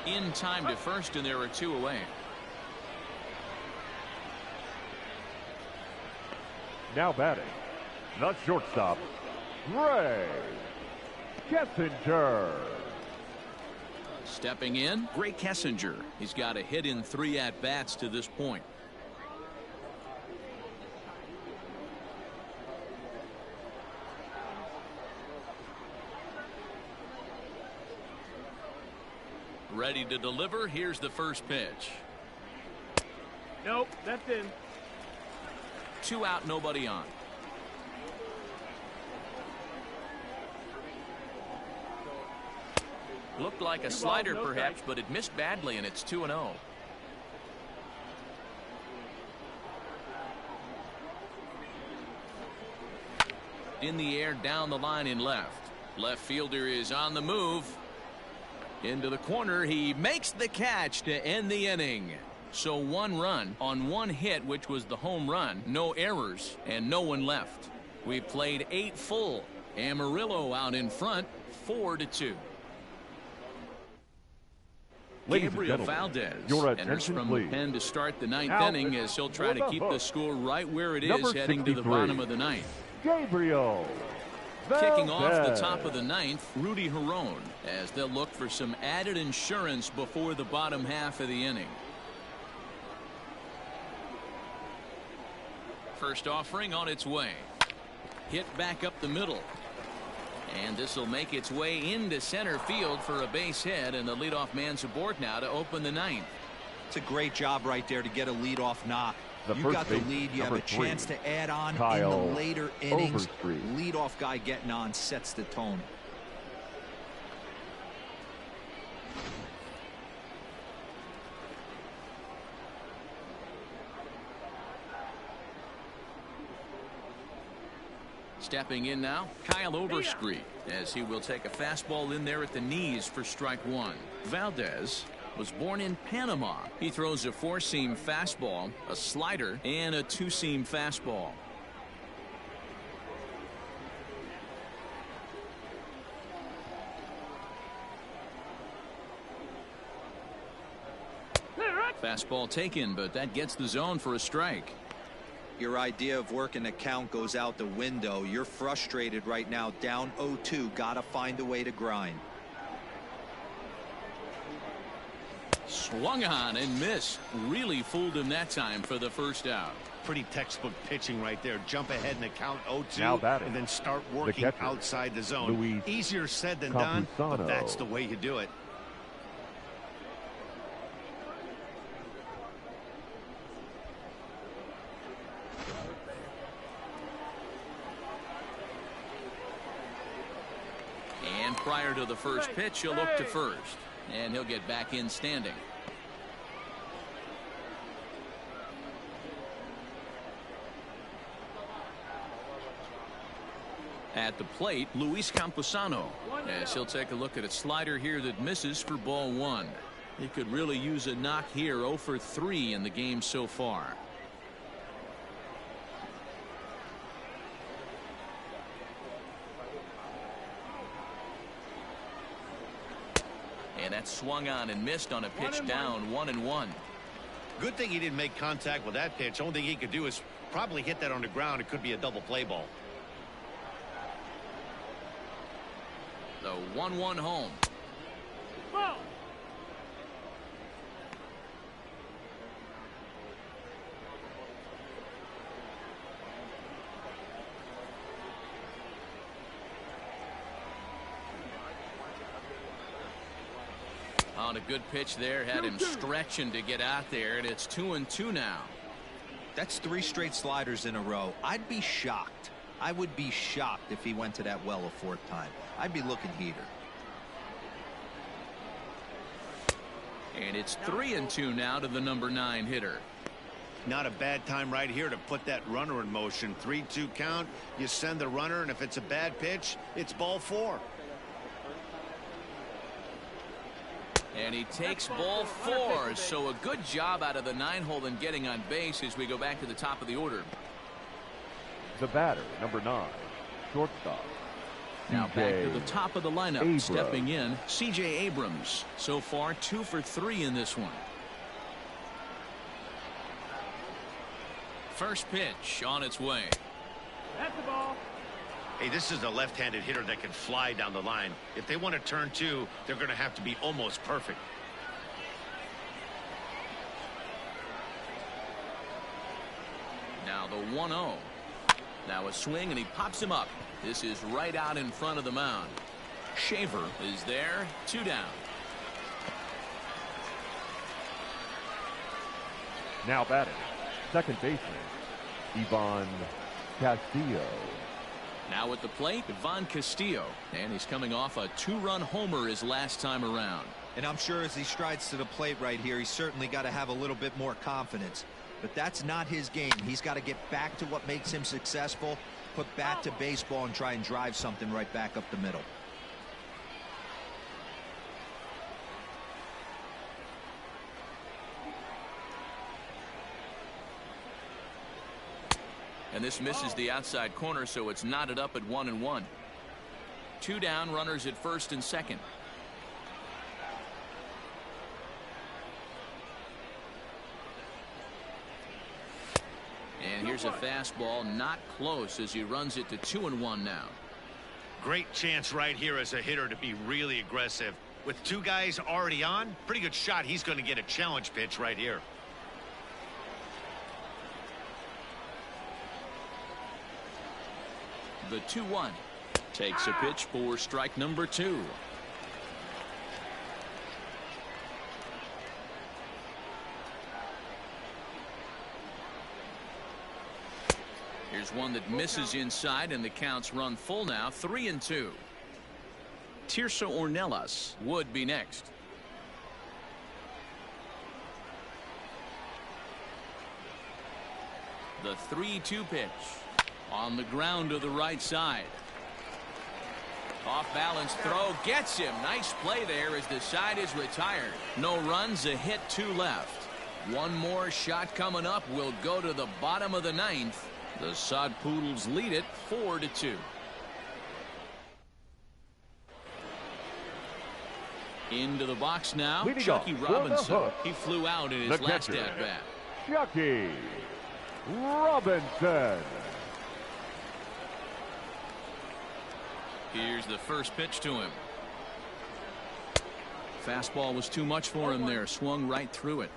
In time to first, and there are 2 away. Now batting, the shortstop, Ray Kessinger. Stepping in, Gray Kessinger. He's got a hit in 3 at-bats to this point. Ready to deliver. Here's the first pitch. Nope, that's in. 2 out, nobody on. Looked like a 2 balls, slider no perhaps, strike. but it missed badly, and it's 2-0. In the air, down the line in left. Left fielder is on the move. Into the corner, he makes the catch to end the inning. So 1 run on 1 hit, which was the home run, no errors, and no one left. We've played 8 full. Amarillo out in front, 4-2. Ladies and Gabriel gentlemen, Valdez your enters attention, from please. the pen to start the 9th Now, inning as he'll try for to the keep Hook, the score right where it number is heading to the 63, bottom of the 9th. Gabriel Kicking off the Valdez. top of the 9th, Rudy Herron, as they'll look for some added insurance before the bottom half of the inning. First offering on its way. Hit back up the middle. And this will make its way into center field for a base hit, and the leadoff man's aboard now to open the 9th. It's a great job right there to get a leadoff knock. The You first got the baseman, lead. You have number a chance 3, to add on Kyle in the later innings. Overstreet. Leadoff guy getting on sets the tone. Stepping in now, Kyle Overstreet, as he will take a fastball in there at the knees for strike 1. Valdez was born in Panama. He throws a 4-seam fastball, a slider, and a 2-seam fastball. Fastball taken, but that gets the zone for a strike. Your idea of working a count goes out the window. You're frustrated right now, down 0-2. Got to find a way to grind. Swung on and missed. Really fooled him that time for the first out. Pretty textbook pitching right there. Jump ahead in the count 0-2 Now batting, and then start working catcher, outside the zone. Easier said than done, but that's the way you do it. And prior to the first pitch, he'll look to first. And he'll get back in standing. At the plate, Luis Camposano, as he'll take a look at a slider here that misses for ball 1. He could really use a knock here. 0 for 3 in the game so far. And that's swung on and missed on a pitch down 1-1. Good thing he didn't make contact with that pitch. Only thing he could do is probably hit that on the ground. It could be a double play ball. The 1-1 home. Ball. On a good pitch there, had him stretching to get out there, and it's 2-2 now. That's 3 straight sliders in a row. I'd be shocked. I would be shocked if he went to that well a 4th time. I'd be looking heater. And it's 3-2 now to the number 9 hitter. Not a bad time right here to put that runner in motion. 3-2 count. You send the runner, and if it's a bad pitch, it's ball 4. And he takes ball 4. So a good job out of the 9-hole in getting on base as we go back to the top of the order. The batter, number 9, shortstop. Now back to the CJ top of the lineup. Abrams. Stepping in, C.J. Abrams. So far 2 for 3 in this one. First pitch on its way. That's the ball. Hey, this is a left-handed hitter that can fly down the line. If they want to turn 2, they're going to have to be almost perfect. Now the 1-0. Now a swing, and he pops him up. This is right out in front of the mound. Shaver is there. 2 down. Now batting, second baseman, Ivan Castillo. Now at the plate, Ivan Castillo. And he's coming off a 2-run homer his last time around. And I'm sure as he strides to the plate right here, he's certainly got to have a little bit more confidence. But that's not his game. He's got to get back to what makes him successful, put bat to baseball, and try and drive something right back up the middle. And this misses the outside corner, so it's knotted up at 1-1. 2 down, runners at first and second. And here's a fastball, not close, as he runs it to 2-1 now. Great chance right here as a hitter to be really aggressive. With 2 guys already on, pretty good shot. He's going to get a challenge pitch right here. The 2-1 takes a pitch for strike number 2. Here's one that misses inside, and the counts run full now. 3-2. Tirso Ornelas would be next. The 3-2 pitch. On the ground to the right side. Off balance throw gets him. Nice play there as the side is retired. No runs, a hit, 2 left. One more shot coming up will go to the bottom of the 9th. The Sod Poodles lead it 4-2. Into the box now. Leading Chucky off for the Robinson. hook, He flew out in his the last catcher, at bat. Chucky. Robinson. Here's the first pitch to him. Fastball was too much for him there. Swung right through it.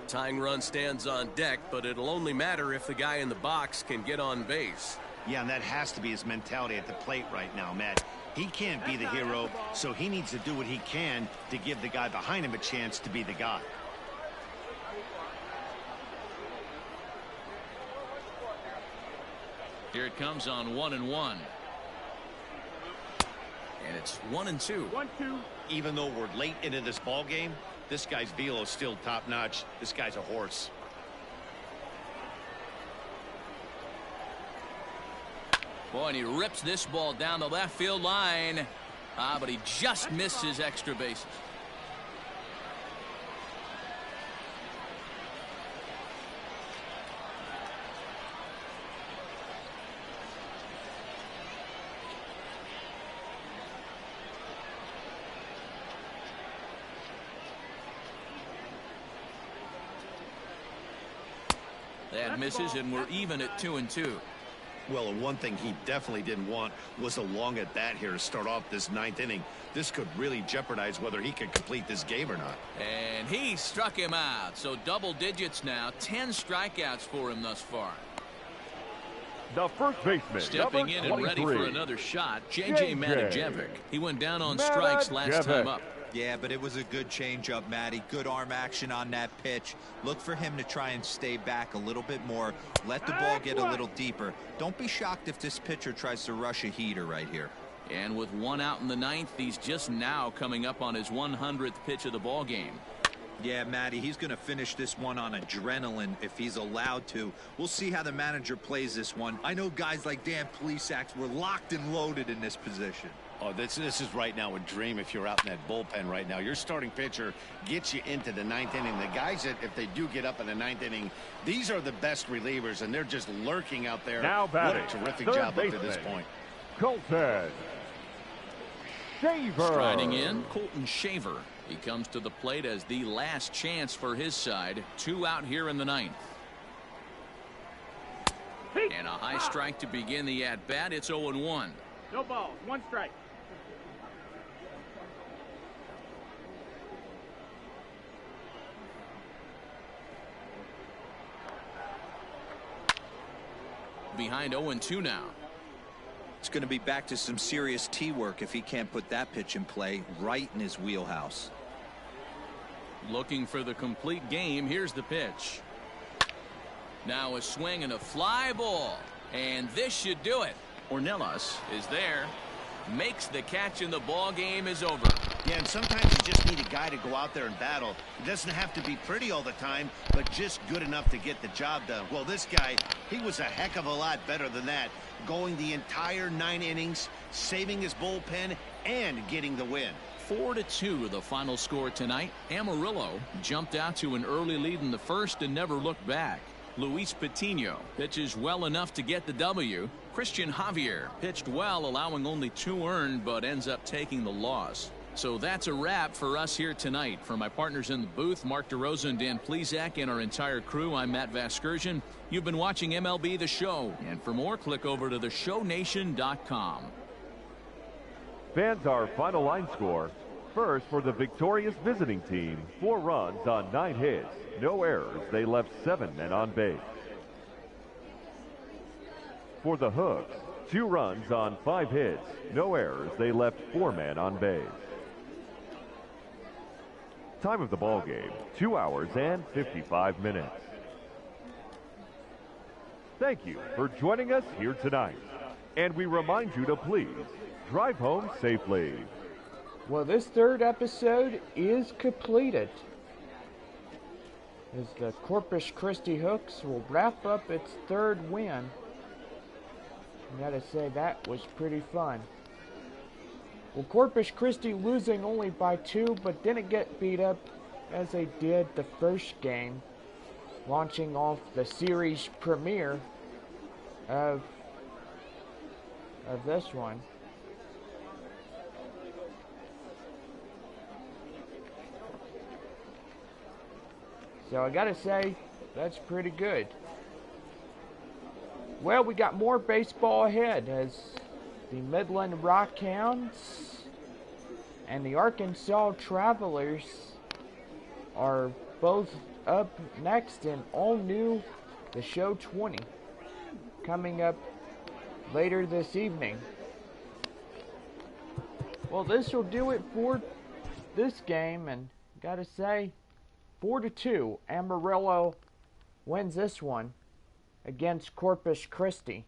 Tying run stands on deck, but it'll only matter if the guy in the box can get on base. Yeah, and that has to be his mentality at the plate right now, Matt. He can't be the hero, so he needs to do what he can to give the guy behind him a chance to be the guy. Here it comes on 1-1. And it's 1-2. 1-2. Even though we're late into this ball game, this guy's velo is still top-notch. This guy's a horse. Boy, and he rips this ball down the left field line. But he just missed his extra bases. That misses, and we're even at 2-2. Well, and one thing he definitely didn't want was a long at bat here to start off this ninth inning. This could really jeopardize whether he can complete this game or not. And he struck him out. So double digits now. 10 strikeouts for him thus far. The first baseman, Stepping in and ready for another shot, JBaker. He went down on strikes last time up. Yeah, but it was a good changeup, Matty. Good arm action on that pitch. Look for him to try and stay back a little bit more. Let the ball get a little deeper. Don't be shocked if this pitcher tries to rush a heater right here. And with one out in the ninth, he's just now coming up on his 100th pitch of the ball game. Yeah, Matty, he's going to finish this one on adrenaline if he's allowed to. We'll see how the manager plays this one. I know guys like Dan Plesac were locked and loaded in this position. Oh, this is right now a dream if you're out in that bullpen right now. Your starting pitcher gets you into the ninth inning. The guys that, if they do get up in the ninth inning, these are the best relievers, and they're just lurking out there. Now batting, what a terrific third job up to baseman, this point. Colton Shaver. Striding in, Colton Shaver. He comes to the plate as the last chance for his side. 2 out here in the ninth. And a high strike to begin the at-bat. It's 0-1. No balls. 1 strike. Behind 0-2 now. It's going to be back to some serious tee work if he can't put that pitch in play right in his wheelhouse. Looking for the complete game. Here's the pitch. Now a swing and a fly ball. And this should do it. Ornelas is there. Makes the catch, and the ball game is over. Yeah, and sometimes you just need a guy to go out there and battle. It doesn't have to be pretty all the time, but just good enough to get the job done. Well, this guy, he was a heck of a lot better than that. Going the entire 9 innings, saving his bullpen, and getting the win. 4-2 the final score tonight. Amarillo jumped out to an early lead in the first and never looked back. Luis Patino pitches well enough to get the W. Christian Javier pitched well, allowing only 2 earned, but ends up taking the loss. So that's a wrap for us here tonight. For my partners in the booth, Mark DeRosa and Dan Plesac, and our entire crew, I'm Matt Vasgersian. You've been watching MLB The Show. And for more, click over to theshownation.com. Fans, our final line score. First, for the victorious visiting team, 4 runs on 9 hits. No errors. They left 7 men on base. For the Hooks, 2 runs on 5 hits. No errors. They left 4 men on base. Time of the ball game, 2 hours and 55 minutes. Thank you for joining us here tonight. And we remind you to please drive home safely. Well, this 3rd episode is completed, as the Corpus Christi Hooks will wrap up its 3rd win. I gotta say, that was pretty fun. Well, Corpus Christi losing only by 2, but didn't get beat up as they did the first game, launching off the series premiere of this one. So I gotta say, that's pretty good. Well, we got more baseball ahead as the Midland Rockhounds and the Arkansas Travelers are both up next in all new The Show 20 coming up later this evening. Well, this will do it for this game, and gotta say, 4-2, Amarillo wins this one against Corpus Christi.